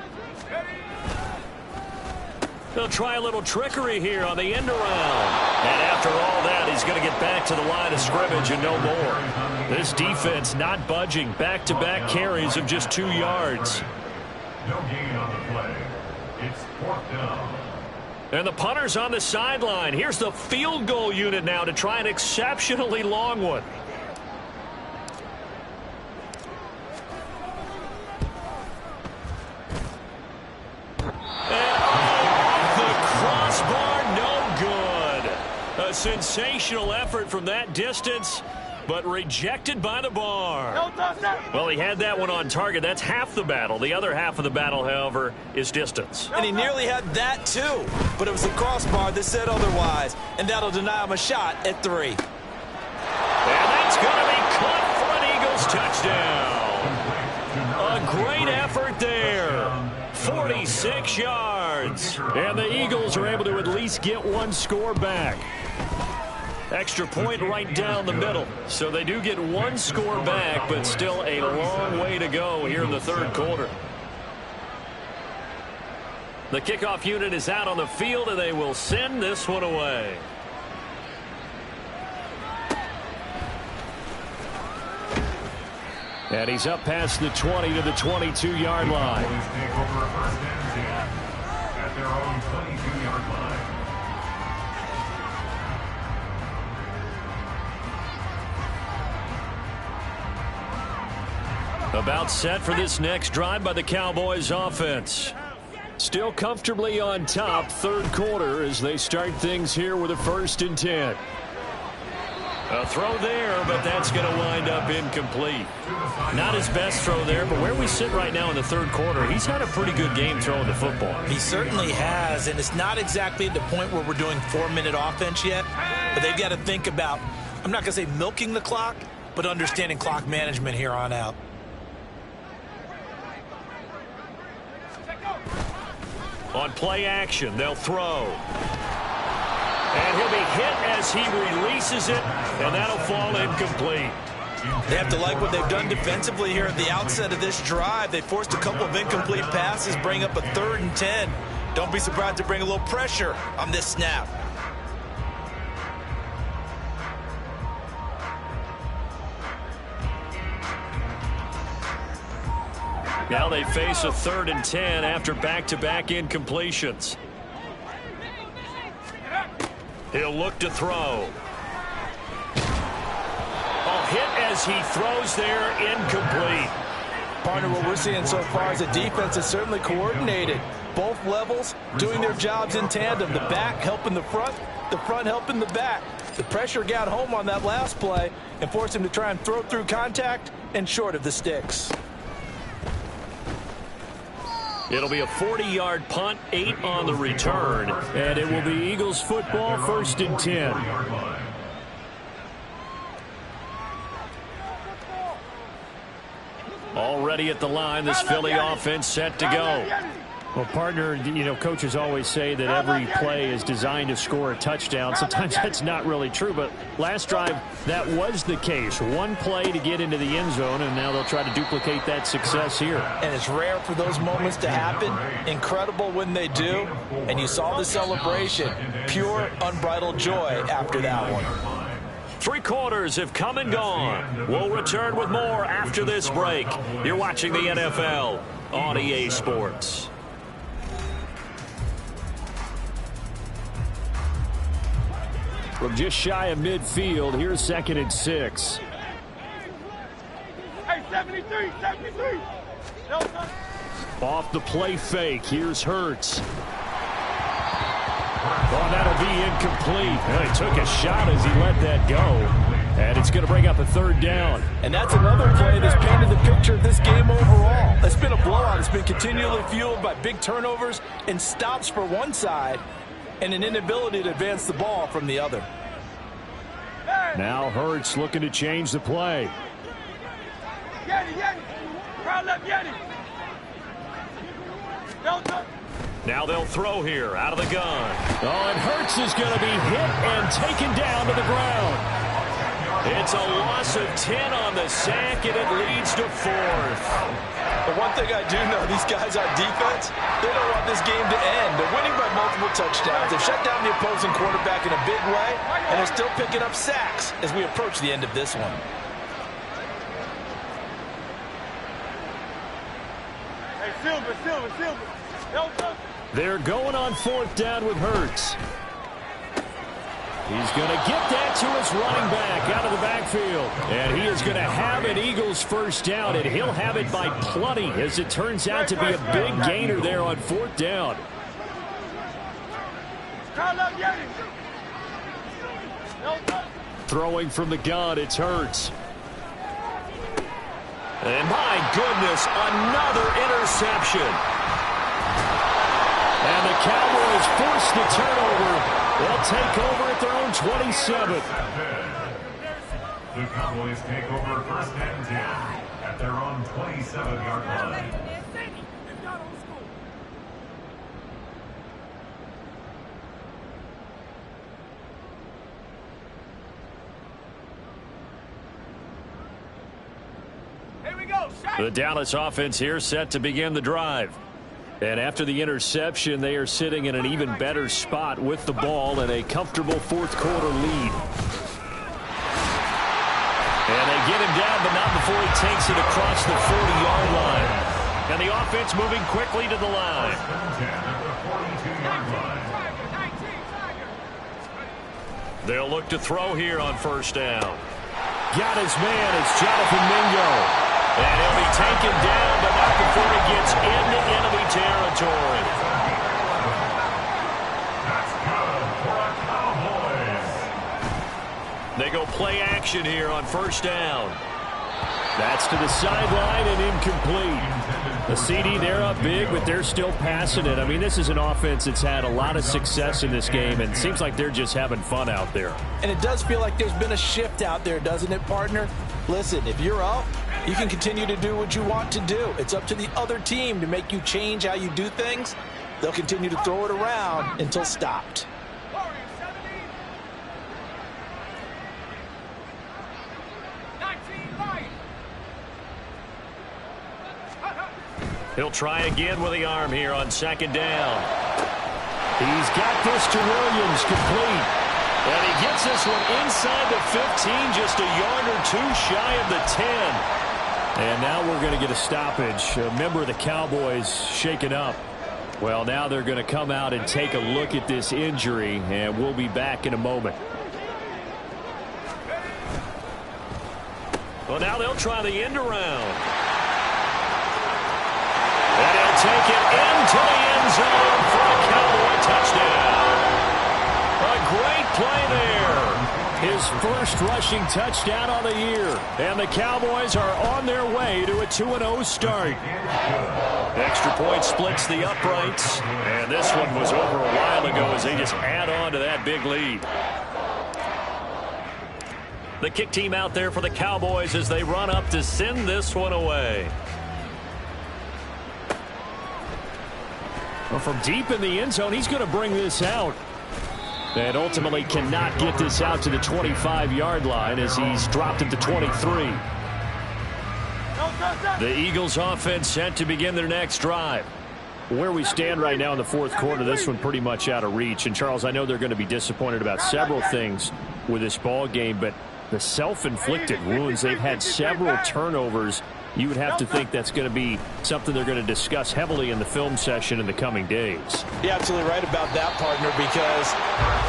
[SPEAKER 2] They'll try a little trickery here on the end around. And after all that, he's going to get back to the line of scrimmage and no more. This defense not budging. Back-to-back carries of just 2 yards.
[SPEAKER 5] No gain on the play. It's 4th down.
[SPEAKER 2] And the punter's on the sideline. Here's the field goal unit now to try an exceptionally long one. A sensational effort from that distance, but rejected by the bar. Well, he had that one on target. That's half the battle. The other half of the battle, however, is distance.
[SPEAKER 3] And he nearly had that, too. But it was the crossbar that said otherwise, and that'll deny him a shot at 3.
[SPEAKER 2] And that's going to be caught for an Eagles touchdown. A great effort there. 46 yards.
[SPEAKER 4] And the Eagles are able to at least get 1 score back.
[SPEAKER 2] Extra point right down the middle. So they do get 1 score back, but still a long way to go here in the 3rd quarter. The kickoff unit is out on the field, and they will send this one away.
[SPEAKER 4] And he's up past the 20 to the 22-yard line.
[SPEAKER 5] Take over 1st and 10 at their own 22-yard line.
[SPEAKER 2] About set for this next drive by the Cowboys offense.
[SPEAKER 4] Still comfortably on top, 3rd quarter as they start things here with a 1st and 10.
[SPEAKER 2] A throw there, but that's going to wind up incomplete. Not his best throw there, but where we sit right now in the 3rd quarter, he's had a pretty good game throwing the football.
[SPEAKER 3] He certainly has, and it's not exactly at the point where we're doing 4-minute offense yet, but they've got to think about, I'm not going to say milking the clock, but understanding clock management here on out.
[SPEAKER 2] On play action, they'll throw. And he'll be hit as he releases it, and that'll fall incomplete.
[SPEAKER 3] They have to like what they've done defensively here at the outset of this drive. They forced a couple of incomplete passes, bring up a 3rd and 10. Don't be surprised to bring a little pressure on this snap.
[SPEAKER 2] Now they face a 3rd and 10 after back-to-back incompletions. He'll look to throw. A hit as he throws there, incomplete.
[SPEAKER 3] Partner, what we're seeing so far is the defense is certainly coordinated. Both levels doing their jobs in tandem. The back helping the front helping the back. The pressure got home on that last play and forced him to try and throw through contact and short of the sticks.
[SPEAKER 2] It'll be a 40-yard punt, 8 on the return.
[SPEAKER 4] And it will be Eagles football, 1st and 10.
[SPEAKER 2] Already at the line, this Philly offense set to go.
[SPEAKER 4] Well, partner, you know, coaches always say that every play is designed to score a touchdown. Sometimes that's not really true, but last drive, that was the case. One play to get into the end zone, and now they'll try to duplicate that success here.
[SPEAKER 3] And it's rare for those moments to happen. Incredible when they do. And you saw the celebration. Pure, unbridled joy after that one.
[SPEAKER 2] 3 quarters have come and gone. We'll return with more after this break. You're watching the NFL on EA Sports.
[SPEAKER 4] From just shy of midfield, here's 2nd and 6.
[SPEAKER 6] Hey, 73, 73. No,
[SPEAKER 4] Off the play fake, here's Hurts. Oh, that'll be incomplete. Well, he took a shot as he let that go. And it's going to bring up a 3rd down.
[SPEAKER 3] And that's another play that's painted the picture of this game overall. It's been a blowout. It's been continually fueled by big turnovers and stops for one side and an inability to advance the ball from the other.
[SPEAKER 4] Now Hurts looking to change the play.
[SPEAKER 6] Yeti. Crowd left, Yeti.
[SPEAKER 2] Now they'll throw here out of the gun.
[SPEAKER 4] Oh, and Hurts is going to be hit and taken down to the ground.
[SPEAKER 2] It's a loss of 10 on the sack, and it leads to 4th.
[SPEAKER 3] But one thing I do know, these guys on defense, they don't want this game to end. They're winning by multiple touchdowns. They've shut down the opposing quarterback in a big way, and they're still picking up sacks as we approach the end of this one.
[SPEAKER 6] Hey, Silver.
[SPEAKER 4] They're going on 4th down with Hurts. He's going to get that to his running back out of the backfield. And he is going to have an Eagles 1st down, and he'll have it by plenty, as it turns out to be a big gainer there on 4th down. Throwing from the gun, it's Hurts.
[SPEAKER 2] And my goodness, another interception.
[SPEAKER 4] And the Cowboys force the turnover. They'll take over at their own 27.
[SPEAKER 5] The Cowboys take over 1st and 10 at their own 27-yard line.
[SPEAKER 2] The Dallas offense here set to begin the drive. And after the interception, they are sitting in an even better spot with the ball and a comfortable 4th quarter lead. And they get him down, but not before he takes it across the 40-yard line. And the offense moving quickly to the line. They'll look to throw here on 1st down.
[SPEAKER 4] Got his man. It's Jonathan Mingo.
[SPEAKER 2] And he'll be taken down, but not before he gets into enemy territory.
[SPEAKER 5] That's good for a Cowboys.
[SPEAKER 2] They go play action here on 1st down.
[SPEAKER 4] That's to the sideline and incomplete. The CD, they're up big, but they're still passing it. I mean, this is an offense that's had a lot of success in this game, and it seems like they're just having fun out there.
[SPEAKER 3] And it does feel like there's been a shift out there, doesn't it, partner? Listen, if you're up, you can continue to do what you want to do. It's up to the other team to make you change how you do things. They'll continue to throw it around until stopped.
[SPEAKER 2] He'll try again with the arm here on second down.
[SPEAKER 4] He's got this to Williams, complete.
[SPEAKER 2] And he gets this one inside the 15, just a yard or two shy of the 10.
[SPEAKER 4] And now we're going to get a stoppage. A member of the Cowboys shaken up. Well, now they're going to come out and take a look at this injury, and we'll be back in a moment.
[SPEAKER 2] Well, now they'll try the end around. And he'll take it into the end zone for a Cowboy touchdown. A great play there.
[SPEAKER 4] His first rushing touchdown on the year. And the Cowboys are on their way to a 2-0 start.
[SPEAKER 2] Extra point splits the uprights. And this one was over a while ago as they just add on to that big lead. The kick team out there for the Cowboys as they run up to send this one away.
[SPEAKER 4] Well, from deep in the end zone, he's going to bring this out. And ultimately cannot get this out to the 25-yard line as he's dropped it to 23.
[SPEAKER 2] The Eagles offense set to begin their next drive.
[SPEAKER 4] Where we stand right now in the fourth quarter, this one pretty much out of reach. And, Charles, I know they're going to be disappointed about several things with this ball game, but the self-inflicted wounds, they've had several turnovers. You would have to think that's going to be something they're going to discuss heavily in the film session in the coming days.
[SPEAKER 3] You're absolutely right about that, partner, because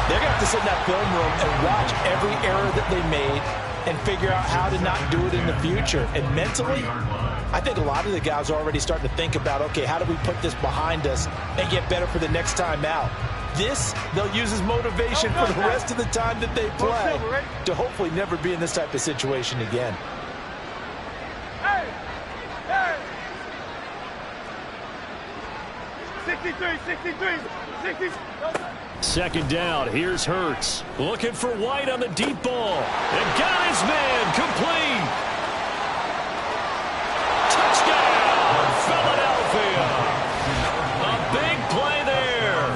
[SPEAKER 3] they're going to have to sit in that film room and watch every error that they made and figure out how to not do it in the future. And mentally, I think a lot of the guys are already starting to think about, okay, how do we put this behind us and get better for the next time out? This, they'll use as motivation for the rest of the time that they play to hopefully never be in this type of situation again.
[SPEAKER 6] 63.
[SPEAKER 2] Second down. Here's Hurts. Looking for White on the deep ball. And got his man. Complete. Touchdown, Philadelphia. A big play there.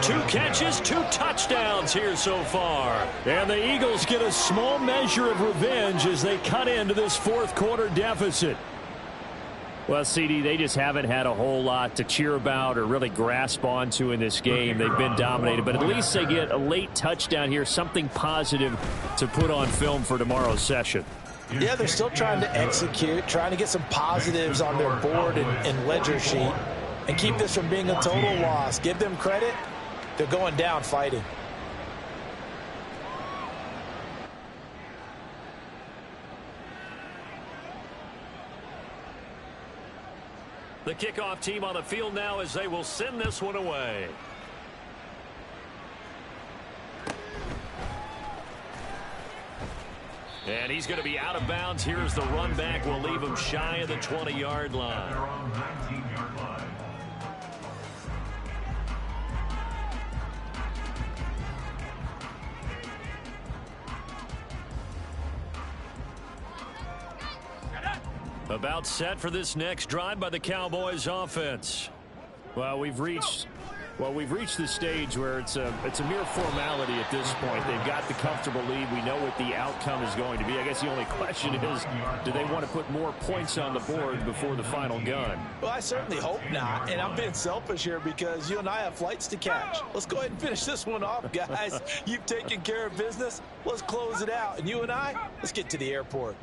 [SPEAKER 2] 2 catches, 2 touchdowns here so far.
[SPEAKER 4] And the Eagles get a small measure of revenge as they cut into this fourth quarter deficit. Well, CD, they just haven't had a whole lot to cheer about or really grasp onto in this game. They've been dominated, but at least they get a late touchdown here, something positive to put on film for tomorrow's session.
[SPEAKER 3] Yeah, they're still trying to execute, trying to get some positives on their board and ledger sheet and keep this from being a total loss. Give them credit. They're going down fighting.
[SPEAKER 2] The kickoff team on the field now as they will send this one away. And he's going to be out of bounds. Here's the run back. We'll leave him shy of the 20-yard line.
[SPEAKER 5] They're on 19-yard line.
[SPEAKER 2] About set for this next drive by the Cowboys offense.
[SPEAKER 4] Well, we've reached the stage where it's a mere formality at this point. They've got the comfortable lead. We know what the outcome is going to be. I guess the only question is, do they want to put more points on the board before the final gun?
[SPEAKER 3] Well, I certainly hope not, and I'm being selfish here because you and I have flights to catch. Let's go ahead and finish this one off, guys. You've taken care of business. Let's close it out, and you and I, let's get to the airport.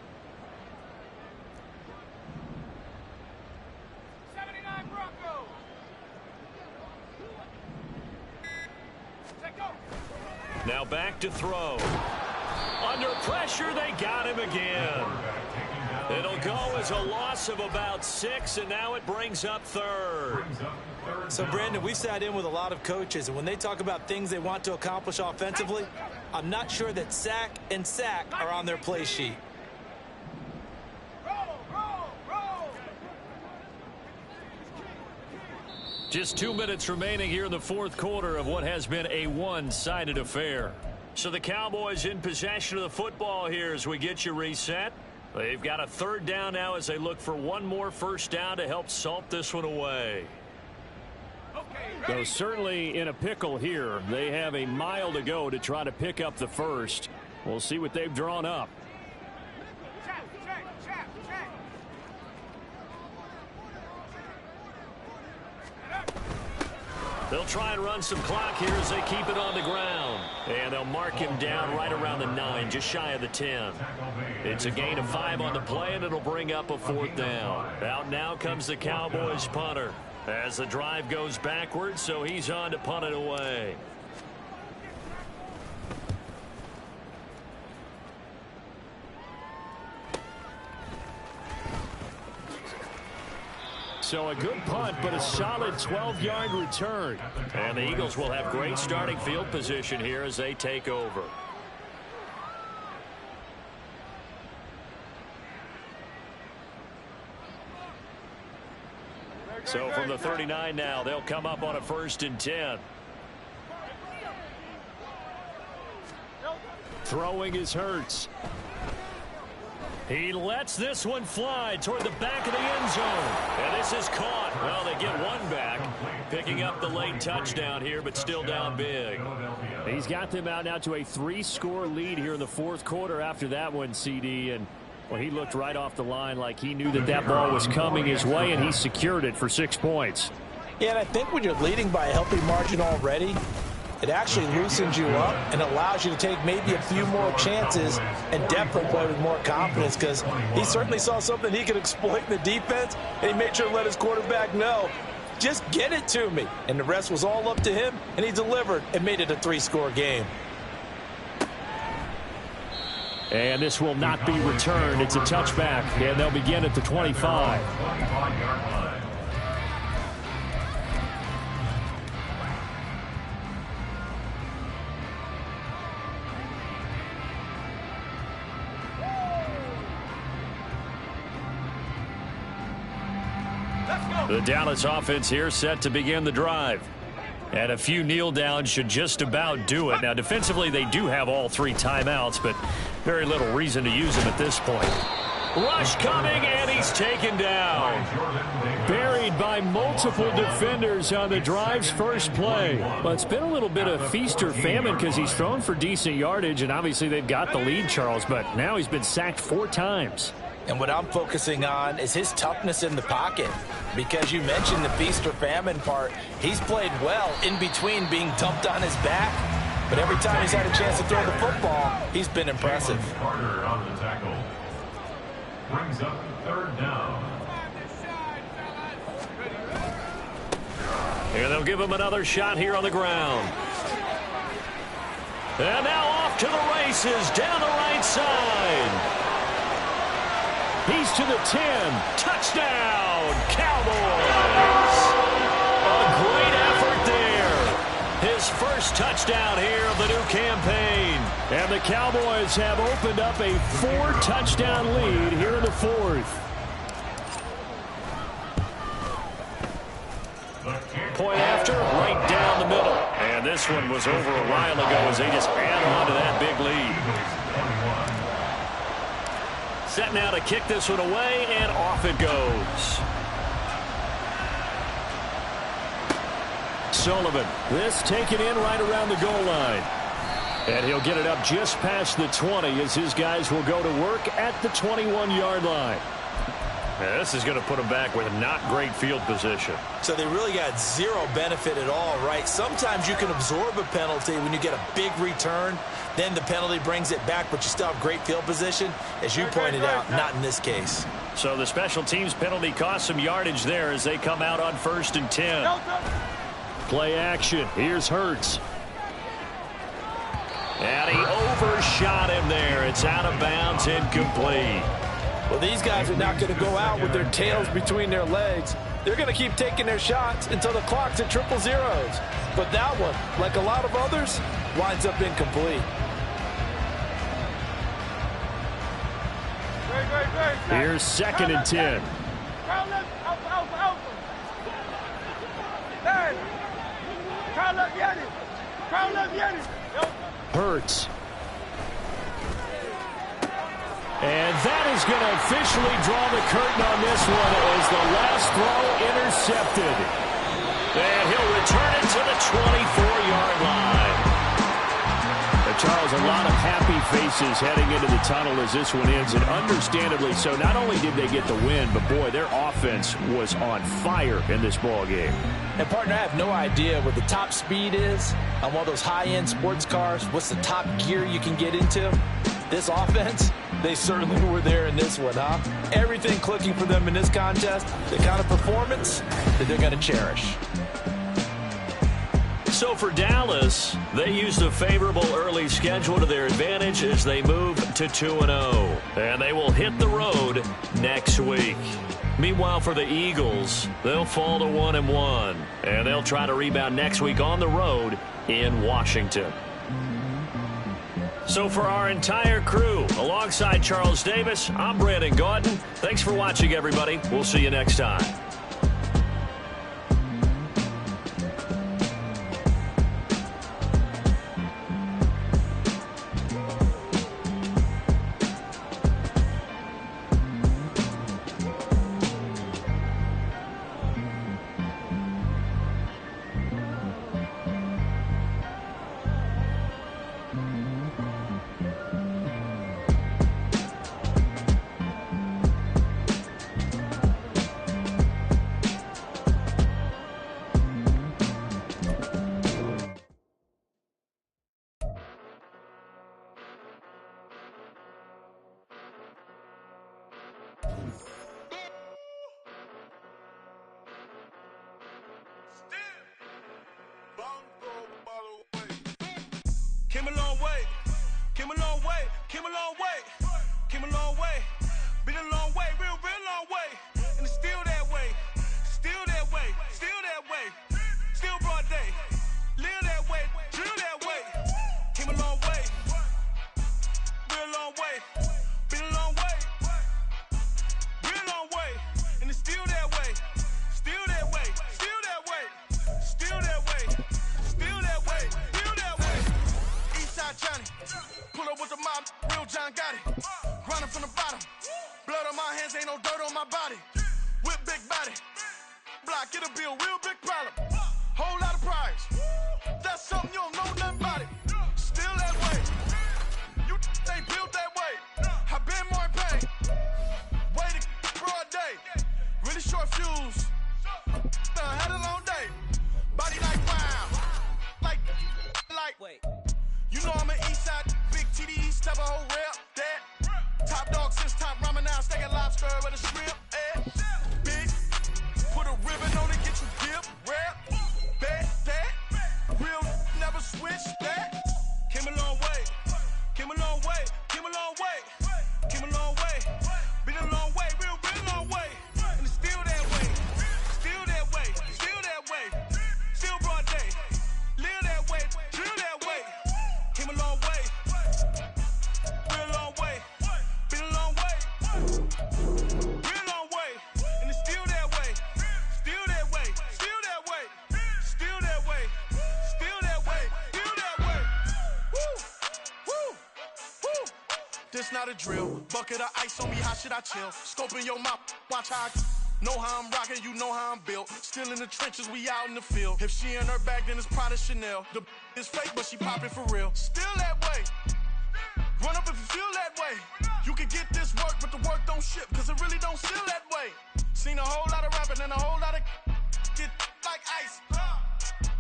[SPEAKER 2] Now back to throw. Under pressure, they got him again. It'll go as a loss of about 6, and now it brings up third.
[SPEAKER 3] So, Brandon, we sat in with a lot of coaches, and when they talk about things they want to accomplish offensively, I'm not sure that sack and sack are on their play sheet.
[SPEAKER 2] Just 2 minutes remaining here in the fourth quarter of what has been a one-sided affair. So the Cowboys in possession of the football here as we get you reset. They've got a third down now as they look for one more first down to help salt this one away.
[SPEAKER 4] So certainly in a pickle here. They have a mile to go to try to pick up the first. We'll see what they've drawn up.
[SPEAKER 2] They'll try and run some clock here as they keep it on the ground. And they'll mark him down right around the 9, just shy of the 10. It's a gain of 5 on the play, and it'll bring up a 4th down. Out now comes the Cowboys punter as the drive goes backwards, so he's on to punt it away.
[SPEAKER 4] So a good punt, but a solid 12-yard return.
[SPEAKER 2] And the Eagles will have great starting field position here as they take over. So from the 39 now, they'll come up on a 1st and 10.
[SPEAKER 4] Throwing is Hurts.
[SPEAKER 2] He lets this one fly toward the back of the end zone. And this is caught. Well, they get one back, picking up the late touchdown here, but still down big.
[SPEAKER 4] He's got them out now to a 3-score lead here in the 4th quarter after that one, CD. And well, he looked right off the line like he knew that that ball was coming his way, and he secured it for 6 points.
[SPEAKER 3] Yeah, and I think when you're leading by a healthy margin already, it actually loosens you up and allows you to take maybe a few more chances and definitely play with more confidence, because he certainly saw something he could exploit in the defense, and he made sure to let his quarterback know, just get it to me. And the rest was all up to him, and he delivered and made it a 3-score game.
[SPEAKER 4] And this will not be returned. It's a touchback, and they'll begin at the 25.
[SPEAKER 2] The Dallas offense here set to begin the drive. And a few kneel downs should just about do it. Now, defensively, they do have all 3 timeouts, but very little reason to use them at this point. Rush coming, and he's taken down.
[SPEAKER 4] Buried by multiple defenders on the drive's first play. Well, it's been a little bit of feast or famine because he's thrown for decent yardage, and obviously they've got the lead, Charles, but now he's been sacked 4 times.
[SPEAKER 3] And what I'm focusing on is his toughness in the pocket, because you mentioned the feast or famine part. He's played well in between being dumped on his back, but every time he's had a chance to throw the football, he's been impressive.
[SPEAKER 5] Carter on the tackle. Brings up 3rd down.
[SPEAKER 2] And they'll give him another shot here on the ground. And now off to the races down the right side.
[SPEAKER 4] He's to the 10.
[SPEAKER 2] Touchdown, Cowboys. A great effort there. His first touchdown here of the new campaign.
[SPEAKER 4] And the Cowboys have opened up a 4-touchdown lead here in the 4th.
[SPEAKER 2] Point after, right down the middle. And this one was over a while ago as they just add on to that big lead. Set now to kick this one away, and off it goes.
[SPEAKER 4] Sullivan, this taken in right around the goal line. And he'll get it up just past the 20 as his guys will go to work at the 21-yard line.
[SPEAKER 2] Yeah, this is going to put them back with not great field position.
[SPEAKER 3] So they really got zero benefit at all, right? Sometimes you can absorb a penalty when you get a big return. Then the penalty brings it back, but you still have great field position. As you pointed out, not in this case.
[SPEAKER 2] So the special teams penalty cost some yardage there as they come out on 1st and 10.
[SPEAKER 4] Play action. Here's Hurts.
[SPEAKER 2] And he overshot him there. It's out of bounds, incomplete.
[SPEAKER 3] Well, these guys are not going to go out with their tails between their legs. They're going to keep taking their shots until the clock's at 000. But that one, like a lot of others, winds up incomplete.
[SPEAKER 4] Here's 2nd and 10. Hurts. And that is going to officially draw the curtain on this one as the last throw intercepted. And he'll return it to the 24-yard line. Charles, a lot of happy faces heading into the tunnel as this one ends, and understandably so. Not only did they get the win, but, boy, their offense was on fire in this ball game.
[SPEAKER 3] And, partner, I have no idea what the top speed is on one of those high-end sports cars. What's the top gear you can get into? This offense, they certainly were there in this one, huh? Everything clicking for them in this contest, the kind of performance that they're going to cherish.
[SPEAKER 2] So for Dallas, they used a favorable early schedule to their advantage as they move to 2-0. And they will hit the road next week. Meanwhile, for the Eagles, they'll fall to 1-1. And they'll try to rebound next week on the road in Washington. So for our entire crew, alongside Charles Davis, I'm Brandon Gaudin. Thanks for watching, everybody. We'll see you next time.
[SPEAKER 1] Came a long way, came a long way, came a long way, came a long way, been a long way, real long way, and it's still that way, still that way, still that way, still broad day, live that way, drill that way, came a long way, real long way, been a long way, real long way, and it's still that way, still that way, still that way, still that way, still that way, still that way. Eastside Johnny, pull up with the mob, real John got it. Grinding from the bottom, blood on my hands, ain't no dirt on my body. Whip big body, block, it'll be a real big problem. Whole lot of prize, that's something you don't know nothing about it. Still that way, you ain't built that way. I been more in pain, way to broad day. Really short fuse, had a long day. Body like wow, like. Wait. You know I'm an Eastside, big TD, step a whole rep, that. Top dog since top ramen now, steak and lobster with a shrimp, Big, put a ribbon on it, get you dip, rap, that. Real, never switch that. Came a long way, came a long way, came a long way, came a long way. Been a long way, real long way. And it's still that way, still that way, still that way. Still broad day, live that way, drill that way. Came a long way, real long way, been a long way, real long way, and it's still that way, still that way, still that way, still that way, still that way, still that way. Woo, woo, woo. This not a drill, bucket of ice on me, how should I chill? Scope in your mouth, watch how I know how I'm rocking, you know how I'm built. Still in the trenches, we out in the field. If she in her bag, then it's Prada Chanel. The is fake, but she popping for real. Still that way. Run up if you feel that way. You can get this work, but the work don't ship, cause it really don't feel that way. Seen a whole lot of rapping and a whole lot of get like ice.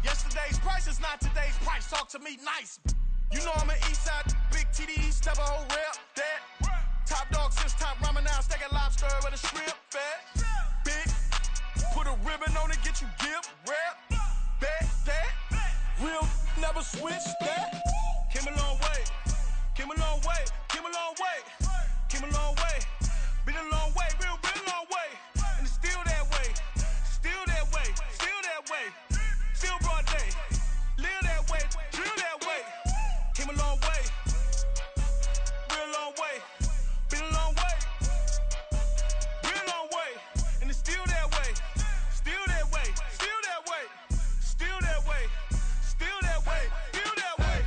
[SPEAKER 1] Yesterday's price is not today's price. Talk to me nice. You know I'm an Eastside, big TD, step a whole rep, that. Top dog since top ramen now, steak and lobster with a shrimp, fat. Big, put a ribbon on it, get you dip, rap, that. Real, never switch that. Came a long way, came a long way, came a long way, came a long way. Been a long way, real long way. And it's still that way, still that way, still that way. Still broad day, live that way, drill that way. Came a long way, real long way. Been a long way, real long way, and it's still that way, still that way, still that way, still that way, still that way, still that way.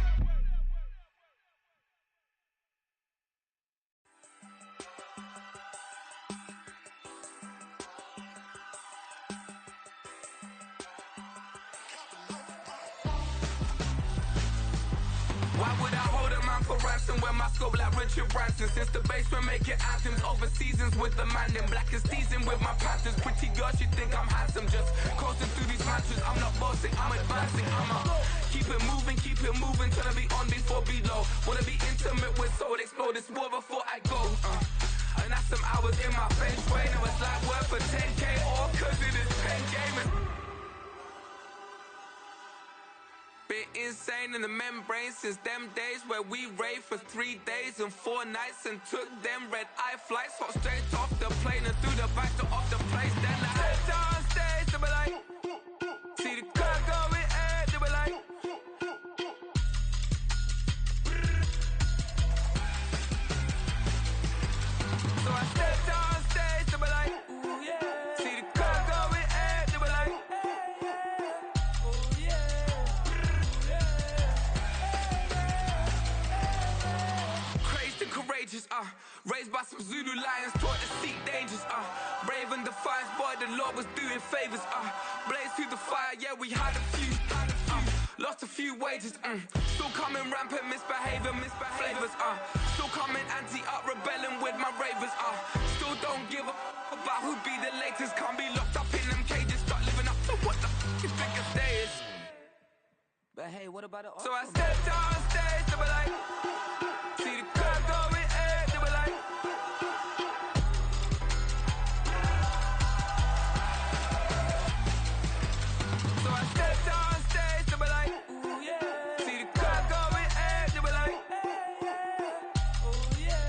[SPEAKER 7] Branson, where my scope like Richard Branson. Since the basement making anthems, over seasons with the man in black is seasoned with my Panthers. Pretty girl, she think I'm handsome, just coasting through these mantras. I'm not bossing, I'm advancing. Keep it moving, tryna be on before below. Wanna be intimate with soul, explore this war before I go. And that's some hours in my bench way. Now it's like work for 10K, all cause it is pen gaming. Been insane in the membrane since them days where we raved for 3 days and 4 nights and took them red-eye flights. Hot straight off the plane and through the back door of the place. Then I head down stage, they be like, see the crowd going air, they be like, so I step down stage, they be like, ooh yeah, see the crowd going air, they be like, ooh yeah. Courageous, raised by some Zulu lions, taught to seek dangers, brave and defiant, boy, the Lord was doing favors, blaze through the fire, yeah, we had a few, lost a few wages, still coming rampant, misbehaving, flavors, still coming anti-up, rebelling with my ravers, still don't give a about who be the latest, can't be locked up in them cages, start living up to what the you think a day is. But hey, what about the so I stepped on stage, they be like, see the crowd going air, they be like, so I stepped on stage, they be like, ooh yeah, see the crowd going air, they be like, ooh yeah,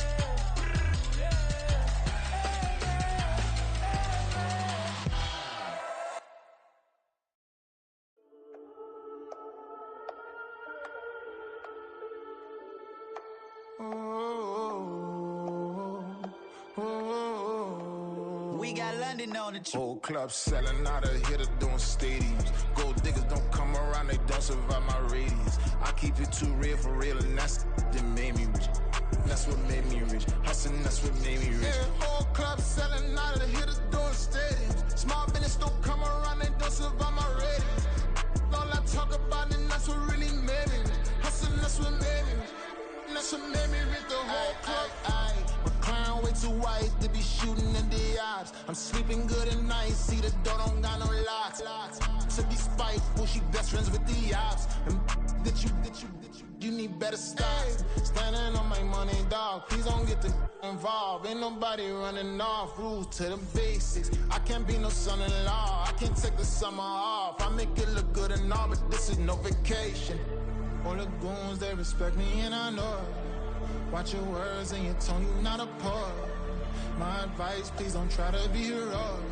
[SPEAKER 8] We got London on the
[SPEAKER 9] Whole club selling out of hitter doing stadiums. Gold diggers don't come around, they don't survive my radius. I keep it too real for real, and that's that made me rich. That's what made me rich. Hustling, that's what made me rich. Yeah, whole club selling out of hitters doing stadiums. Small business don't come around, they don't survive my radius. All I talk about, and that's what really made me rich. Hustling, that's what made me rich. And that's what made me rich. The whole club. My clown way too white to be shooting in the eyes. I'm sleeping good at night, see the door don't got no locks. To be spiteful, she best friends with the ops. And you need better stop. Standing on my money, dog. Please don't get the involved. Ain't nobody running off. Rules to the basics. I can't be no son-in-law. I can't take the summer off. I make it look good and all, but this is no vacation. All the goons, they respect me and I know it. Watch your words and your tone, you not a poet. My advice, please don't try to be heroic.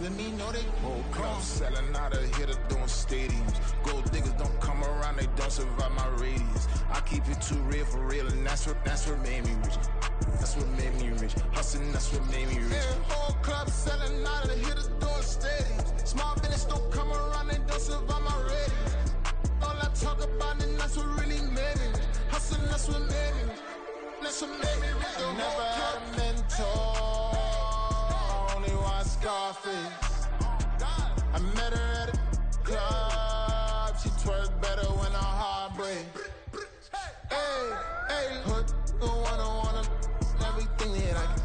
[SPEAKER 9] Let me know they whole club selling out of hitter doing stadiums. Gold diggers don't come around, they don't survive my radius. I keep it too real for real, and that's what made me rich. That's what made me rich. Hustling, that's what made me rich. Yeah, whole club selling out of the hitters doing stadiums. Small business don't come around, they don't survive my radius. All I talk about, and that's what really made me rich. Hustling, that's what made me rich. That's what made me rich. I never had a mentor. Only one Scarface. I met her at a club. She twerked better when her heart breaks. Hey, hood, wanna everything that I can.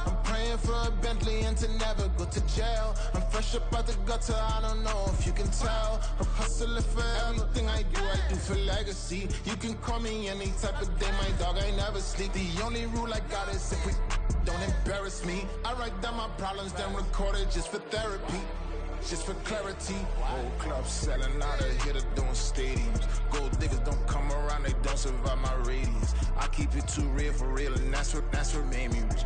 [SPEAKER 9] I'm praying for a Bentley and to never go to jail. I'm fresh up out the gutter, I don't know if you can tell. I'm hustling for everything I do for legacy. You can call me any type of day, my dog, I never sleep. The only rule I got is if we don't embarrass me. I write down my problems, then record it just for therapy. Just for clarity. Whole club selling out of hitter doing stadiums. Gold diggers don't come around, they don't survive my radius. I keep it too real for real, and that's what made me rich.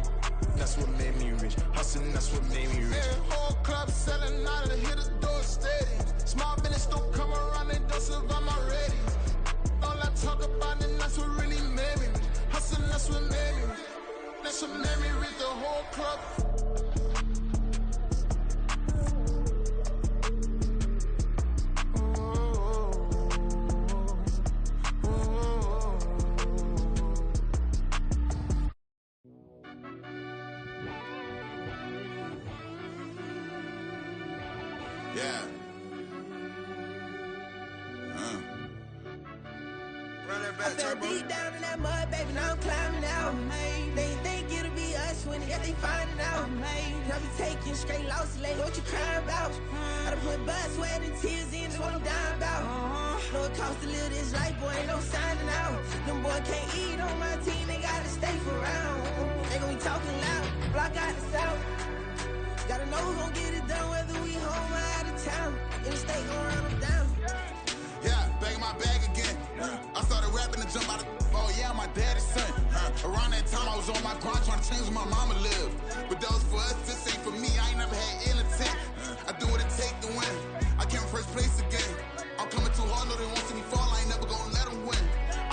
[SPEAKER 9] That's what made me rich. Hustling, that's what made me rich. Yeah, whole club selling out of the hitters doing stadiums. Small business don't come around, they don't survive my radius. All I talk about, and that's what really made me rich. Hustling, that's what made me rich. That's what made me rich. The whole club.
[SPEAKER 10] I fell deep down in that mud, baby, now I'm climbing out. They think it'll be us when they find it out. I be taking straight losses lately, what you crying about? I done put blood, sweat, and tears in, that's what I'm dying about. Know it costs to live this life, boy, ain't no signing out. Them boy can't eat on my team, they gotta stay for round. They gon' be talking loud, block out the south. Gotta know who gon' get it done, whether we home or out of town. In the state gon' run them down.
[SPEAKER 9] Yeah, back in my bag again. I started rapping to jump out of. Oh yeah, my daddy's son. Around that time I was on my grind trying to change where my mama lived. But that was for us, this ain't for me. I ain't never had ill intent. I do what it take to win. I came first place again. I'm coming too hard, no they won't see me fall. I ain't never gonna let them win.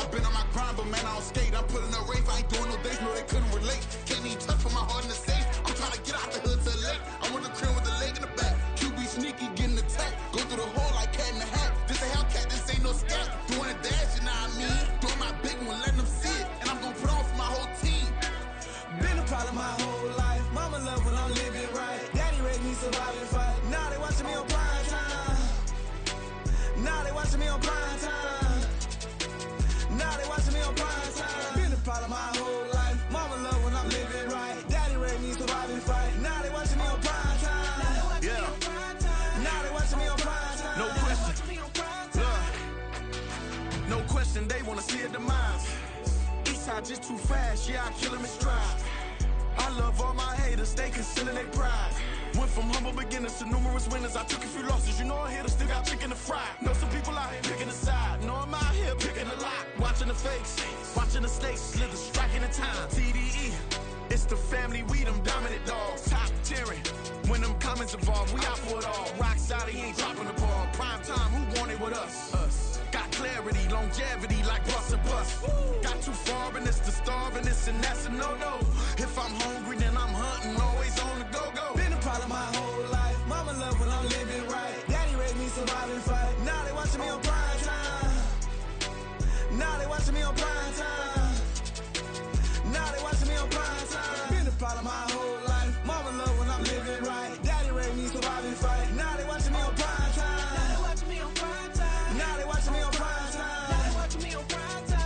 [SPEAKER 9] I've been on my grind, but man I don't skate. I'm putting up race, I ain't doing no days, no they couldn't relate. Can't even touch for my heart in the safe. I'm trying to get out the hood to the lake. I'm with the crib with the leg in the back. QB sneaky, getting attacked. Go through the hole like cat in the hat. This a Hellcat, this ain't no scat. Doing a dash, you know what I mean? Doing my big one, letting them see it. And I'm gonna put on for my whole team.
[SPEAKER 10] Been a problem my whole life. Mama love when I'm living right. Daddy raised me surviving fight. Now they watching me on prime time. Now they watching me on prime time. Now they watching me on prime time. Been a problem my whole life. Mama love when I'm living right. Daddy raised me surviving fight. Now they watching me on prime time.
[SPEAKER 1] Yeah.
[SPEAKER 10] Now they watching me on prime time.
[SPEAKER 1] No question. No question, they wanna see a demise. Eastside just too fast, yeah, I kill him in stride. I love all my haters, they consider they pride. Went from humble beginners to numerous winners. I took a few losses, you know I'm here to still got chicken to fry. Know some people out here picking a side. Know I'm out here picking a lot. Watching the fakes, watching the stakes, slither, striking the time. TDE, it's the family, we them dominant dogs. Top tiering, when them comments involved, we out for it all. Rock solid, he ain't dropping the ball. Prime time, who want it with us? Us. Got clarity, longevity, like bust and bust. Got too far in this to starve in this, and that's a no-no. If I'm hungry, then I'm hunting, always on the go-go.
[SPEAKER 10] Been a problem my whole life. Mama love when I'm living right. Daddy raised me surviving fight. Now they watching me on prime time. Now they watching me on prime time. Now they watching me on prime time. Been a problem my whole life. Mama love when I'm living right. Daddy raised me surviving fight. Now they watching me on prime time. Now they watching me on prime time. Now they watching me on prime time. Now they watching me on prime time.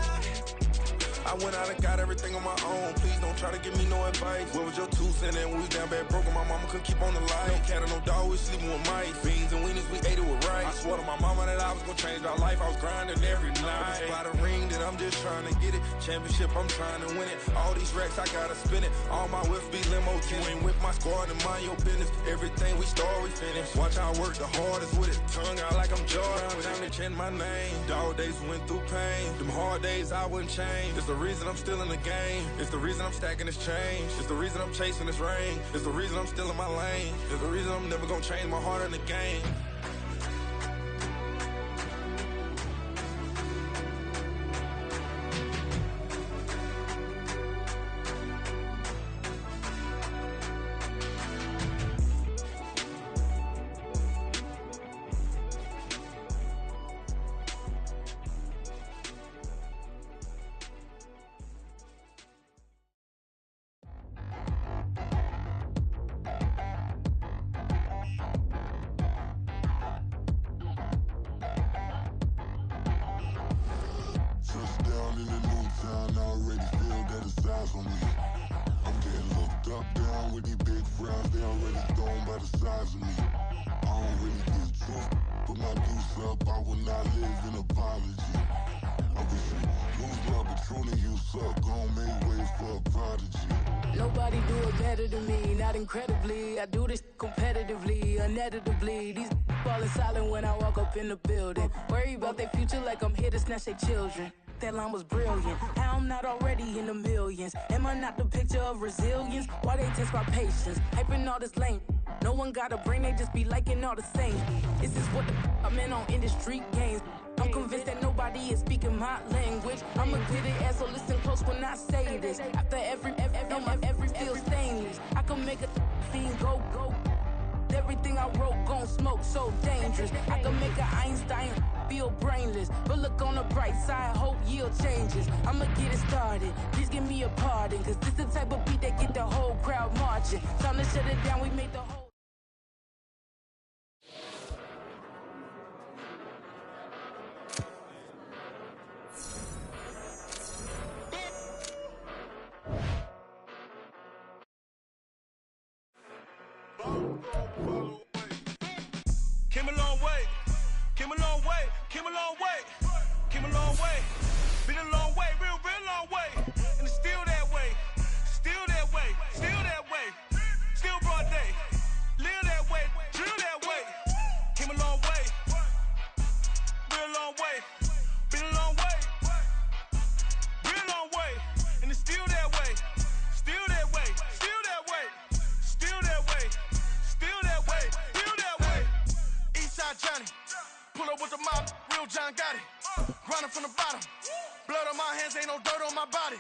[SPEAKER 11] I went out and got everything on my own. Please don't try to give me no advice. What was your 2 cents? And we was down bad broke and my mama couldn't keep on the light. No cat or no dog, we sleeping with mice. Beans and weenies, we ate it with rice. I swore to my mama that I was gonna change our life. I was grinding every night. By the ring that I'm just trying to get it. Championship, I'm trying to win it. All these racks, I gotta spin it. All my whips be limo. You ain't with my squad and mind your business. Everything we start, we finish. Watch I work the hardest with it. Tongue out like I'm Jordan. Down to chant my name. Dog days went through pain. Them hard days I wouldn't change. It's the reason I'm still in the game. It's the reason I'm stacking this change. It's the reason I'm chasing this ring. It's the reason I'm still in my lane. It's the reason I'm never gonna change my heart in the game.
[SPEAKER 12] Nobody do it better than me, not incredibly. I do this competitively, uneditably. These falling silent when I walk up in the building. Worry about their future like I'm here to snatch their children. That line was brilliant. How I'm not already in the millions? Am I not the picture of resilience? Why they test my patience? Hyping all this lame. No one got a brain, they just be liking all the same. This is what the I'm in on industry games. I'm convinced that nobody is speaking my language. I'm a good ass, so listen close when I say this. After every feel stainless. I can make a scene go. Everything I wrote gon' smoke, so dangerous. I can make an Einstein feel brainless. But look on the bright side, hope yield changes. I'ma get it started, please give me a pardon. Cause this the type of beat that get the whole crowd marching. Time to shut it down, we made the whole...
[SPEAKER 1] way, came a long way, came a long way. Been a long way, real long way. And it's still that way, still that way, still that way. Still broad day, live that way, drill that way. Came a long way, real long way. Been a long way, real long way. And it's still that way, still that way, still that way, still that way, still that way, still that way. Eastside Johnny, pull up with the mob, real John Gotti. Grinding from the bottom, blood on my hands, ain't no dirt on my body.